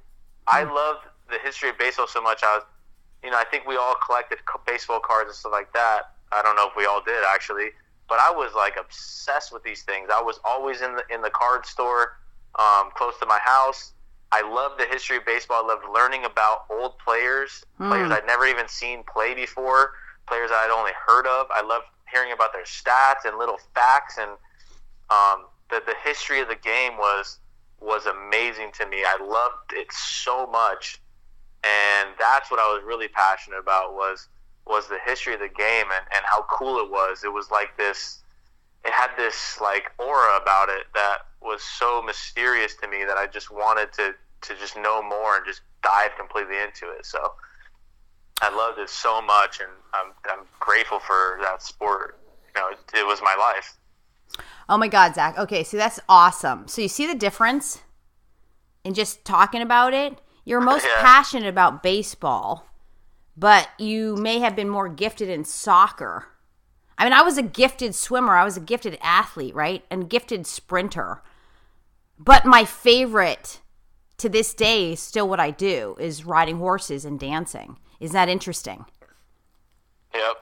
loved the history of baseball so much. I think we all collected baseball cards and stuff like that. I don't know if we all did actually, but I was like obsessed with these things. I was always in the card store close to my house. I loved the history of baseball. I loved learning about old players I'd never even seen play before, players I'd only heard of. I loved hearing about their stats and little facts, and the history of the game was amazing to me. I loved it so much, and that's what I was really passionate about was the history of the game and how cool it was. It was like this, it had this like aura about it that was so mysterious to me that I just wanted to just know more and just dive completely into it. So I loved it so much, and I'm grateful for that sport. It was my life. Oh my God, Zach. Okay, so that's awesome. So you see the difference in just talking about it? You're most passionate about baseball, but you may have been more gifted in soccer. I mean, I was a gifted swimmer. I was a gifted athlete, right? And gifted sprinter. But my favorite to this day, still what I do, is riding horses and dancing. Isn't that interesting? Yep.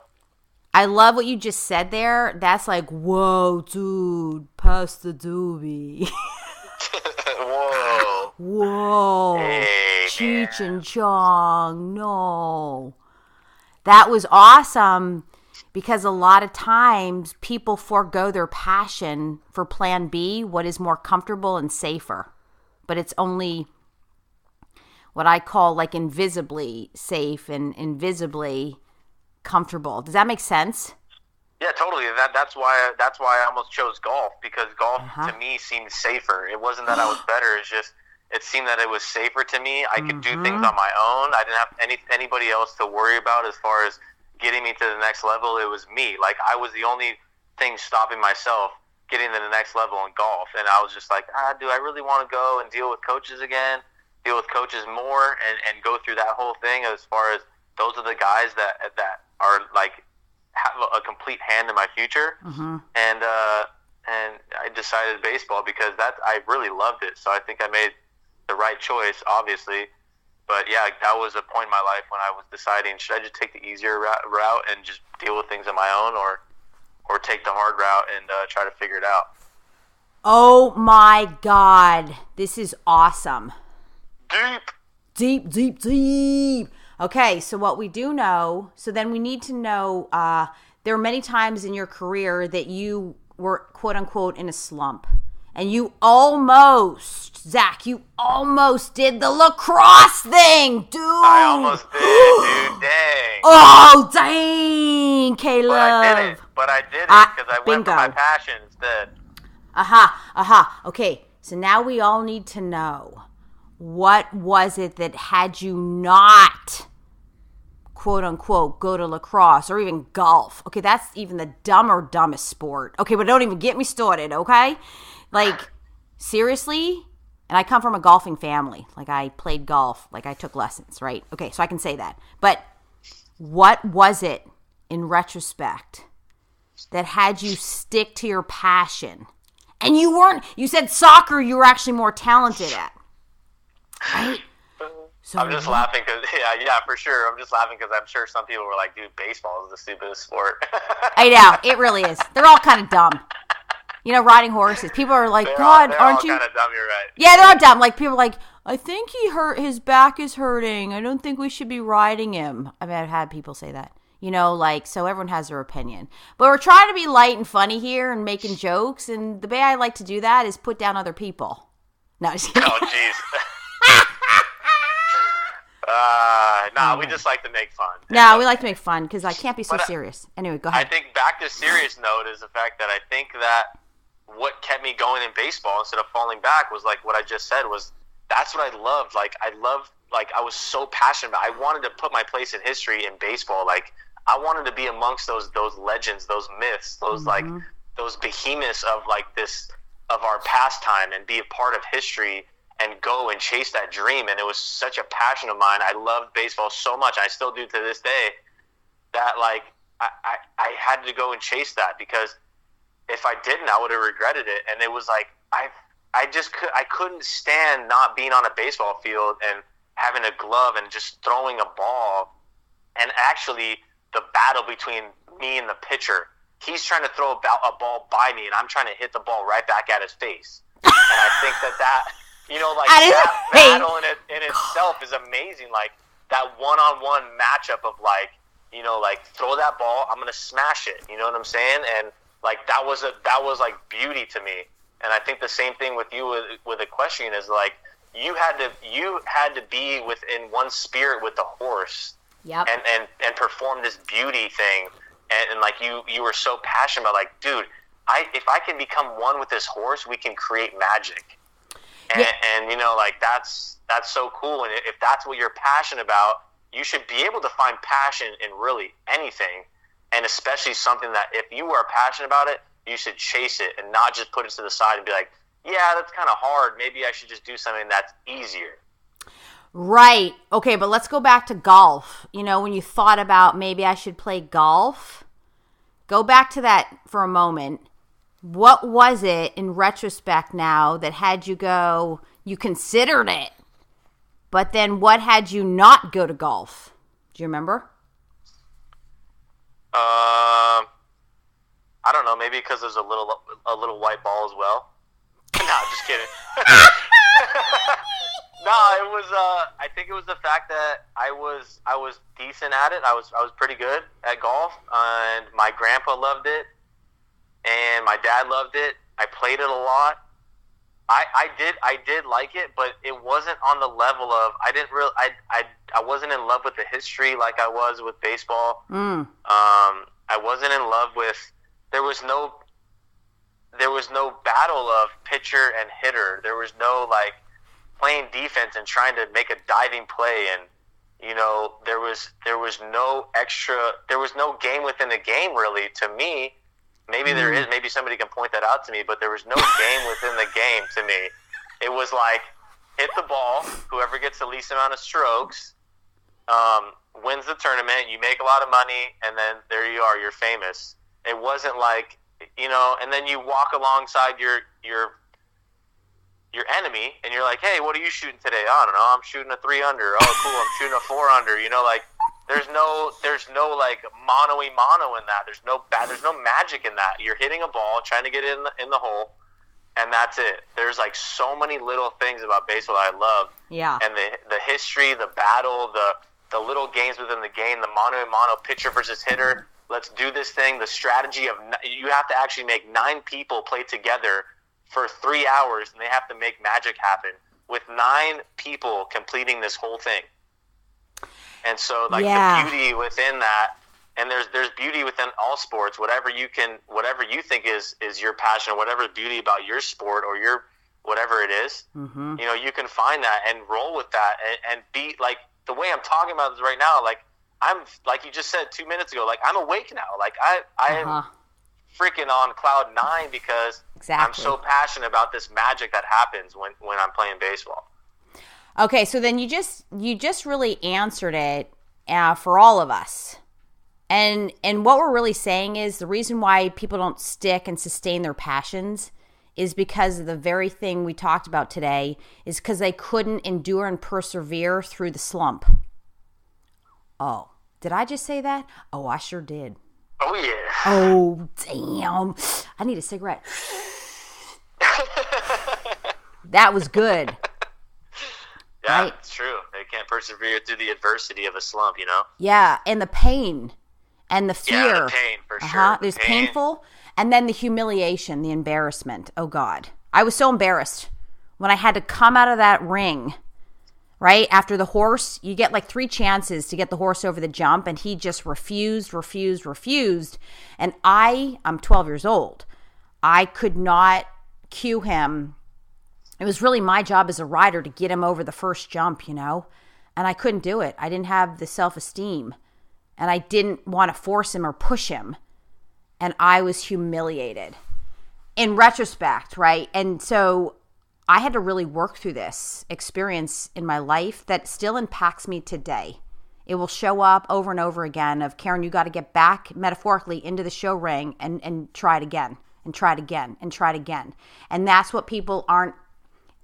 I love what you just said there. That's like, whoa, dude, pass the doobie. Whoa. Whoa. Hey, Cheech and Chong. No. That was awesome because a lot of times people forego their passion for plan B, what is more comfortable and safer. But it's only what I call like invisibly safe and invisibly comfortable. Does that make sense? Yeah, totally. That's why I almost chose golf, because golf to me seemed safer. It wasn't that I was better. It's just it seemed that it was safer to me. I could do things on my own. I didn't have anybody else to worry about as far as getting me to the next level. It was me. Like I was the only thing stopping myself getting to the next level in golf. And I was just like, do I really want to go and deal with coaches again, deal with coaches more, and go through that whole thing as far as those are the guys that are like have a complete hand in my future. And I decided baseball because I really loved it. So I think I made the right choice, obviously. But yeah, that was a point in my life when I was deciding, should I just take the easier route and just deal with things on my own, or take the hard route and try to figure it out. Oh my God. This is awesome. Deep. Okay, so what we do know, so then we need to know, there are many times in your career that you were, quote unquote, in a slump. And you almost, Zach, did the lacrosse thing, dude. I almost did, dude. Dang. Oh, dang, Caleb. But I did it because I went bingo. for my passion instead. Okay, so now we all need to know, what was it that had you not, quote unquote go to lacrosse or even golf. Okay, that's even the dumbest sport. Okay, but don't even get me started, okay? Like, seriously? And I come from a golfing family. Like, I played golf. Like, I took lessons, right? Okay, so I can say that. But what was it, in retrospect, that had you stick to your passion? And you said soccer you were actually more talented at, right? So I'm just laughing because, yeah, for sure. I'm just laughing because I'm sure some people were like, dude, baseball is the stupidest sport. I know, it really is. They're all kind of dumb. You know, riding horses. People are like, they're God, all aren't you? Kind of dumb, you're right. Yeah, they're all dumb. Like, people are like, I think his back is hurting. I don't think we should be riding him. I mean, I've had people say that. You know, like, so everyone has their opinion. But we're trying to be light and funny here and making jokes. And the way I like to do that is put down other people. No, just kidding. Oh, jeez. We just like to make fun. No, we like to make fun because I can't be so serious. Anyway, go ahead. I think back to serious note is the fact that I think that what kept me going in baseball instead of falling back was like what I just said was that's what I loved. Like, I was so passionate about it. I wanted to put my place in history in baseball. Like, I wanted to be amongst those legends, those myths, those like those behemoths of like this of our pastime and be a part of history and go and chase that dream. And it was such a passion of mine. I loved baseball so much. I still do to this day that like I had to go and chase that because if I didn't, I would have regretted it. And it was like I couldn't stand not being on a baseball field and having a glove and just throwing a ball and actually the battle between me and the pitcher. He's trying to throw a ball by me and I'm trying to hit the ball right back at his face. And I think that you know, like that battle in itself is amazing. Like that one-on-one matchup of like, you know, like throw that ball, I'm gonna smash it. You know what I'm saying? And like that was like beauty to me. And I think the same thing with you with equestrian is like you had to be within one spirit with the horse. Yep. And perform this beauty thing. And like you were so passionate about like, dude, if I can become one with this horse, we can create magic. And you know, like that's so cool. And if that's what you're passionate about, you should be able to find passion in really anything, and especially something that if you are passionate about it, you should chase it and not just put it to the side and be like, yeah, that's kind of hard. Maybe I should just do something that's easier. Right. Okay, but let's go back to golf. You know, when you thought about maybe I should play golf, go back to that for a moment. What was it in retrospect now that had you considered it, but then what had you not go to golf? Do you remember? I don't know. Maybe because there's a little white ball as well. No, just kidding. No, it was. I think it was the fact that I was decent at it. I was pretty good at golf, and my grandpa loved it. And my dad loved it. I played it a lot. I did like it, but it wasn't on the level of I wasn't in love with the history like I was with baseball. I wasn't in love with there was no battle of pitcher and hitter. There was no like playing defense and trying to make a diving play, and you know there was no game within the game really to me. Maybe there is. Maybe somebody can point that out to me. But there was no game within the game to me. It was like hit the ball. Whoever gets the least amount of strokes wins the tournament. You make a lot of money, and then there you are. You're famous. It wasn't like you know. And then you walk alongside your enemy, and you're like, "Hey, what are you shooting today?" I don't know. I'm shooting a 3-under. Oh, cool. I'm shooting a 4-under. You know, like. There's no like mano in that. There's no magic in that. You're hitting a ball, trying to get it in the hole, and that's it. There's like so many little things about baseball that I love. Yeah. And the history, the battle, the little games within the game, the mano pitcher versus hitter. Let's do this thing. The strategy of you have to actually make 9 people play together for 3 hours, and they have to make magic happen with 9 people completing this whole thing. And so, like the beauty within that, and there's beauty within all sports. Whatever you think is your passion, or whatever beauty about your sport or your whatever it is, you know, you can find that and roll with that and be like the way I'm talking about this right now. Like I'm like you just said 2 minutes ago. Like I'm awake now. Like I am freaking on cloud 9 because I'm so passionate about this magic that happens when I'm playing baseball. Okay, so then you just really answered it for all of us. And what we're really saying is the reason why people don't stick and sustain their passions is because of the very thing we talked about today, is because they couldn't endure and persevere through the slump. Oh, did I just say that? Oh, I sure did. Oh, yeah. Oh, damn. I need a cigarette. That was good. Yeah, right? It's true. They can't persevere through the adversity of a slump, you know? Yeah, and the pain and the fear. Yeah, the pain, for sure. There's painful. And then the humiliation, the embarrassment. Oh, God. I was so embarrassed when I had to come out of that ring, right? After the horse, you get like 3 chances to get the horse over the jump, and he just refused. And I'm 12 years old. I could not cue him. It was really my job as a rider to get him over the first jump, you know? And I couldn't do it. I didn't have the self-esteem. And I didn't want to force him or push him. And I was humiliated in retrospect, right? And so I had to really work through this experience in my life that still impacts me today. It will show up over and over again of, Karen, you got to get back metaphorically into the show ring and try it again and try it again and try it again. And that's what people aren't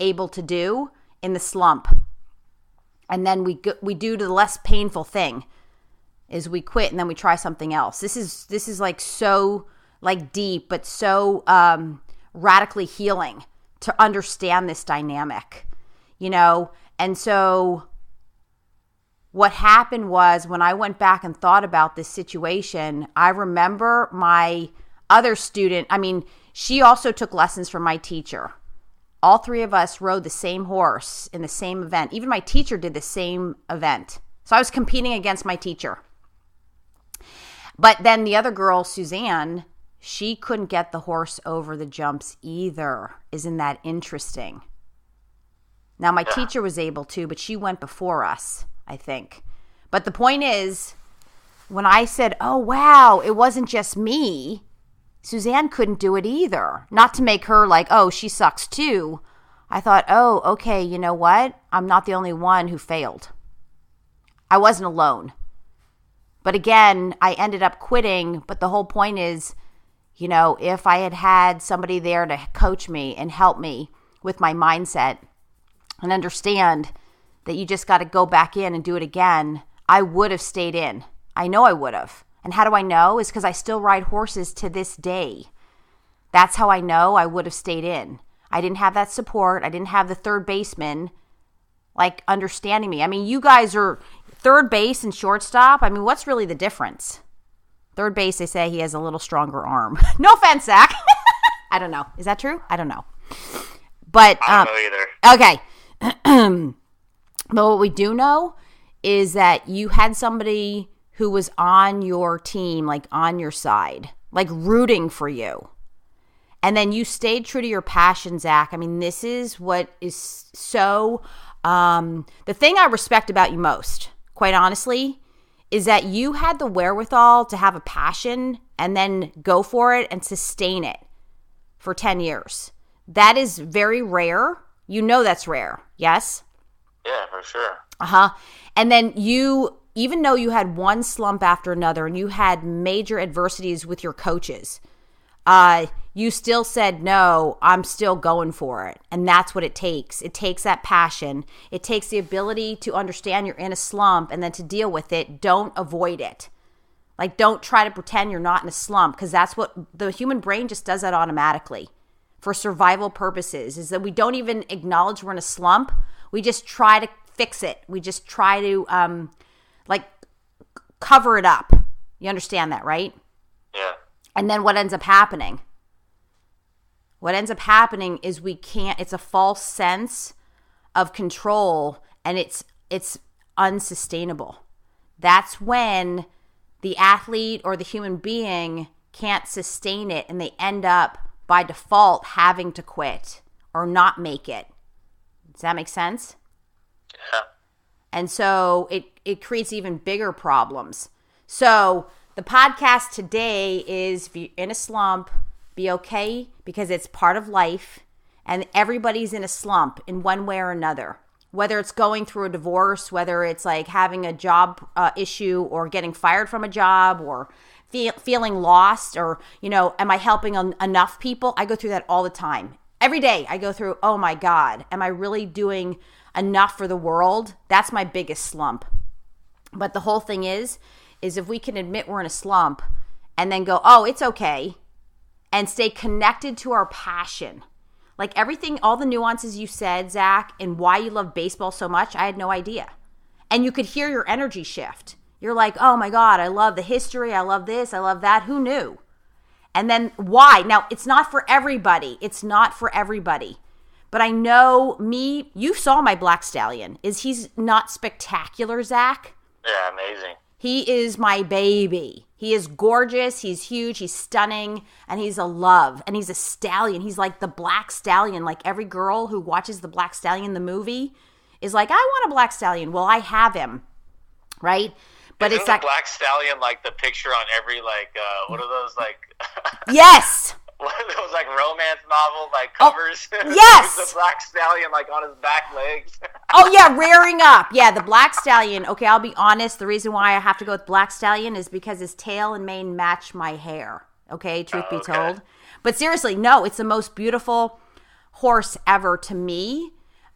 able to do in the slump. And then we do the less painful thing is we quit and then we try something else. This is like so like deep, but so radically healing to understand this dynamic, you know? And so what happened was when I went back and thought about this situation, I remember my other student, she also took lessons from my teacher. All 3 of us rode the same horse in the same event. Even my teacher did the same event. So I was competing against my teacher. But then the other girl, Suzanne, she couldn't get the horse over the jumps either. Isn't that interesting? Now, my teacher was able to, but she went before us, I think. But the point is, when I said, oh, wow, it wasn't just me, Suzanne couldn't do it either. Not to make her like, oh, she sucks too. I thought, oh, okay, you know what? I'm not the only one who failed. I wasn't alone. But again, I ended up quitting. But the whole point is, you know, if I had had somebody there to coach me and help me with my mindset and understand that you just got to go back in and do it again, I would have stayed in. I know I would have. And how do I know? Is because I still ride horses to this day. That's how I know I would have stayed in. I didn't have that support. I didn't have the third baseman like understanding me. You guys are third base and shortstop. What's really the difference? Third base, they say he has a little stronger arm. No offense, Zach. I don't know. Is that true? I don't know. But I don't know either. Okay. But what we do know is that you had somebody who was on your team, like on your side, like rooting for you. And then you stayed true to your passion, Zach. This is what is so, the thing I respect about you most, quite honestly, is that you had the wherewithal to have a passion and then go for it and sustain it for 10 years. That is very rare. You know that's rare, yes? Yeah, for sure. And then you, even though you had one slump after another and you had major adversities with your coaches, you still said, no, I'm still going for it. And that's what it takes. It takes that passion. It takes the ability to understand you're in a slump and then to deal with it. Don't avoid it. Like, don't try to pretend you're not in a slump, because that's what the human brain just does that automatically for survival purposes, is that we don't even acknowledge we're in a slump. We just try to fix it. We just try to cover it up. You understand that, right? Yeah. And then what ends up happening? What ends up happening is it's a false sense of control, and it's unsustainable. That's when the athlete or the human being can't sustain it, and they end up by default having to quit or not make it. Does that make sense? Yeah. And so it creates even bigger problems. So the podcast today is, if you're in a slump, be okay, because it's part of life, and everybody's in a slump in one way or another. Whether it's going through a divorce, whether it's like having a job issue, or getting fired from a job, or feeling lost, or, am I helping enough people? I go through that all the time. Every day I go through, oh my God, am I really doing enough for the world? That's my biggest slump. But the whole thing is if we can admit we're in a slump and then go, oh, it's okay, and stay connected to our passion. Like everything, all the nuances you said, Zach, and why you love baseball so much, I had no idea. And you could hear your energy shift. You're like, oh my God, I love the history. I love this. I love that. Who knew? And then why? Now, it's not for everybody. But I know me, you saw my black stallion. He's not spectacular, Zach? Yeah, amazing. He is my baby. He is gorgeous. He's huge. He's stunning. And he's a love. And he's a stallion. He's like the black stallion. Like every girl who watches the black stallion, the movie, is like, I want a black stallion. Well, I have him. Right? But Isn't it's like black stallion, like the picture on every, like, what are those, like... Yes! What are those, like, romance novel, like, covers? Oh, yes! The black stallion, like, on his back legs. Oh, yeah, rearing up. Yeah, the black stallion. Okay, I'll be honest. The reason why I have to go with black stallion is because his tail and mane match my hair. Okay, truth be told. But seriously, no, it's the most beautiful horse ever to me.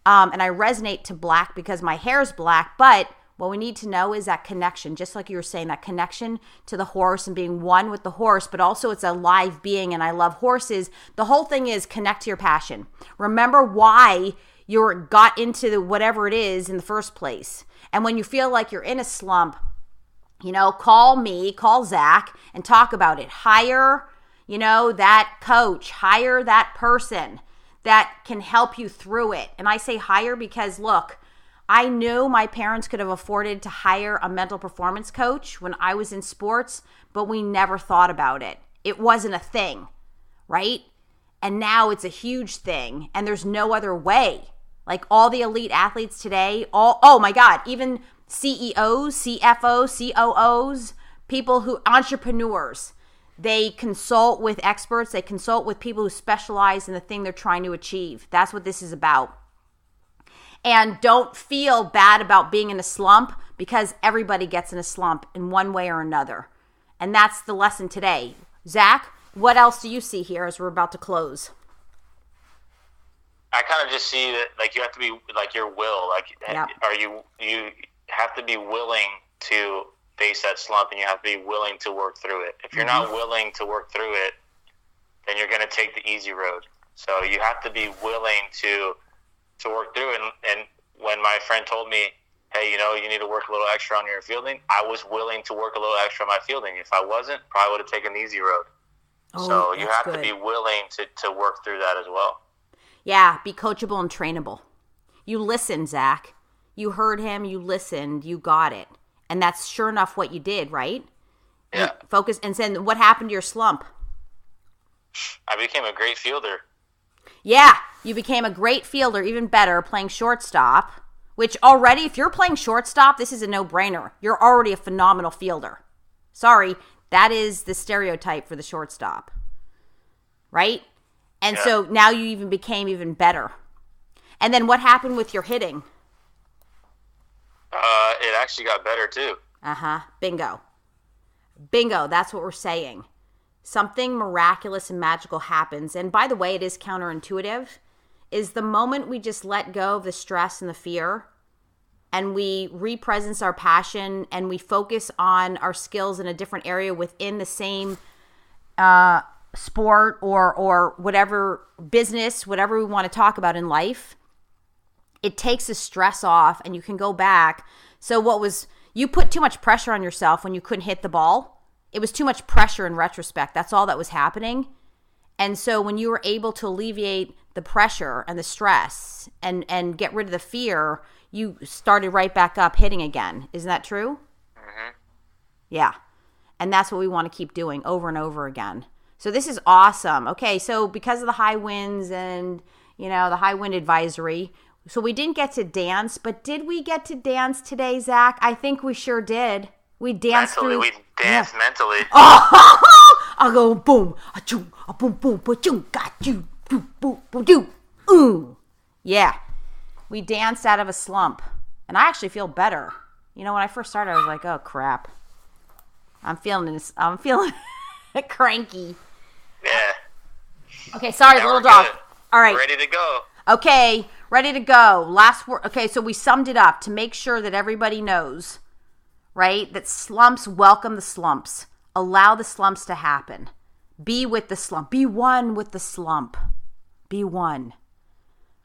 And I resonate to black because my hair's black. But what we need to know is that connection, just like you were saying, that connection to the horse and being one with the horse, but also it's a live being, and I love horses. The whole thing is connect to your passion. Remember why you got into whatever it is in the first place. And when you feel like you're in a slump, call me, call Zach, and talk about it. Hire, that coach, hire that person that can help you through it. And I say hire because, look, I knew my parents could have afforded to hire a mental performance coach when I was in sports, but we never thought about it. It wasn't a thing, right? And now it's a huge thing, and there's no other way. Like all the elite athletes today, oh my God, even CEOs, CFOs, COOs, entrepreneurs, they consult with experts, they consult with people who specialize in the thing they're trying to achieve. That's what this is about. And don't feel bad about being in a slump, because everybody gets in a slump in one way or another. And that's the lesson today. Zach, what else do you see here as we're about to close? I kind of just see that, like, you have to be, like, your will. Like, yep. You have to be willing to face that slump, and you have to be willing to work through it. If you're not willing to work through it, then you're going to take the easy road. So you have to be willing to work through it. And when my friend told me, hey, you need to work a little extra on your fielding, I was willing to work a little extra on my fielding. If I wasn't, probably would have taken the easy road. So you have to be willing to work through that as well. Yeah, be coachable and trainable. You listened, Zach. You heard him, you listened, you got it. And that's sure enough what you did, right? Yeah. You focus. And then what happened to your slump? I became a great fielder. Yeah, you became a great fielder, even better, playing shortstop, which already, if you're playing shortstop, this is a no-brainer. You're already a phenomenal fielder. Sorry, that is the stereotype for the shortstop, right? And so now you even became even better. And then what happened with your hitting? It actually got better too. Bingo. That's what we're saying. Something miraculous and magical happens. And by the way, it is counterintuitive. Is the moment we just let go of the stress and the fear, and we represence our passion, and we focus on our skills in a different area within the same sport or whatever business, whatever we want to talk about in life, it takes the stress off, and you can go back. So you put too much pressure on yourself when you couldn't hit the ball. It was too much pressure in retrospect. That's all that was happening. And so when you were able to alleviate the pressure and the stress and get rid of the fear, you started right back up hitting again. Isn't that true? Mm-hmm. Yeah. And that's what we want to keep doing over and over again. So this is awesome. Okay, so because of the high winds and, the high wind advisory, So we didn't get to dance, but did we get to dance today, Zach? I think we sure did. We danced mentally. through. We danced mentally. Oh, I go boom, a boom, boom, boom, got you, boom, boom, boom, boom. Yeah, we danced out of a slump, and I actually feel better. You know, when I first started, I was like, oh crap, I'm feeling this. I'm feeling cranky. Yeah. Okay, sorry, little dog. Good. All right, ready to go. Okay, ready to go. Last word. Okay, so we summed it up to make sure that everybody knows, right? That slumps welcome the slumps. Allow the slumps to happen. Be with the slump. Be one with the slump. Be one,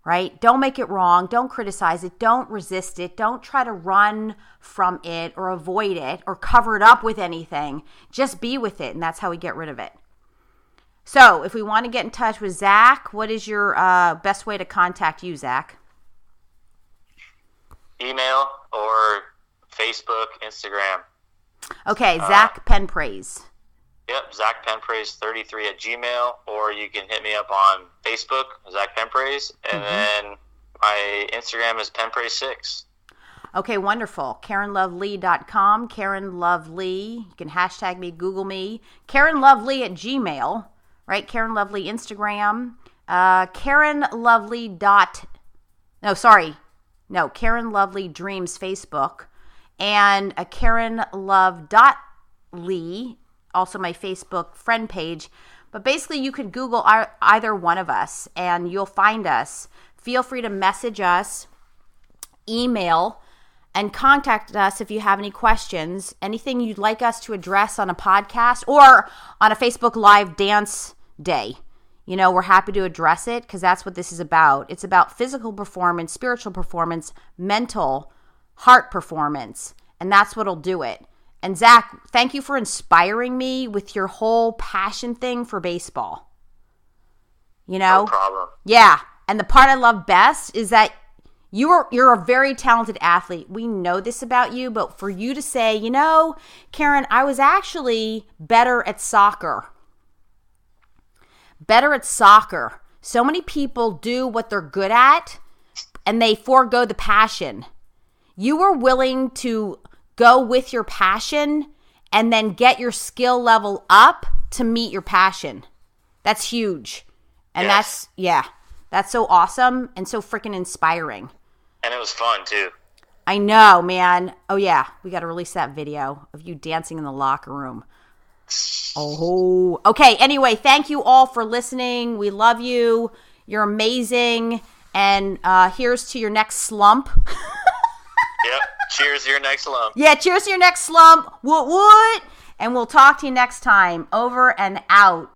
right? Don't make it wrong. Don't criticize it. Don't resist it. Don't try to run from it or avoid it or cover it up with anything. Just be with it, and that's how we get rid of it. So if we want to get in touch with Zach, what is your best way to contact you, Zach? Email or Facebook, Instagram. Okay, Zach Penprase. Yep, Zach Penprase 33 at Gmail, or you can hit me up on Facebook, Zach Penprase, and then my Instagram is Penprase6. Okay, wonderful. KarenLoveLee.com, Karen Love Lee. You can hashtag me, Google me. Karen Love Lee at Gmail. Right, Karen Lovely Instagram, Karen Lovely Karen Lovely Dreams Facebook, and a Karen Love Lee, also my Facebook friend page. But basically, you could Google either one of us, and you'll find us. Feel free to message us, email, and contact us if you have any questions, anything you'd like us to address on a podcast or on a Facebook Live dance day. You know, we're happy to address it because that's what this is about. It's about physical performance, spiritual performance, mental, heart performance, and that's what'll do it. And Zach, thank you for inspiring me with your whole passion thing for baseball. You know? No problem. Yeah, and the part I love best is that you're a very talented athlete. We know this about you, but for you to say, you know, Karen, I was actually better at soccer. So many people do what they're good at, and they forego the passion. You were willing to go with your passion and then get your skill level up to meet your passion. That's huge. And yes. That's so awesome and so freaking inspiring. And it was fun, too. I know, man. Oh, yeah. We got to release that video of you dancing in the locker room. Oh, okay. Anyway, thank you all for listening. We love you. You're amazing. And here's to your next slump. Yep. Cheers to your next slump. Yeah, cheers to your next slump. What? And we'll talk to you next time. Over and out.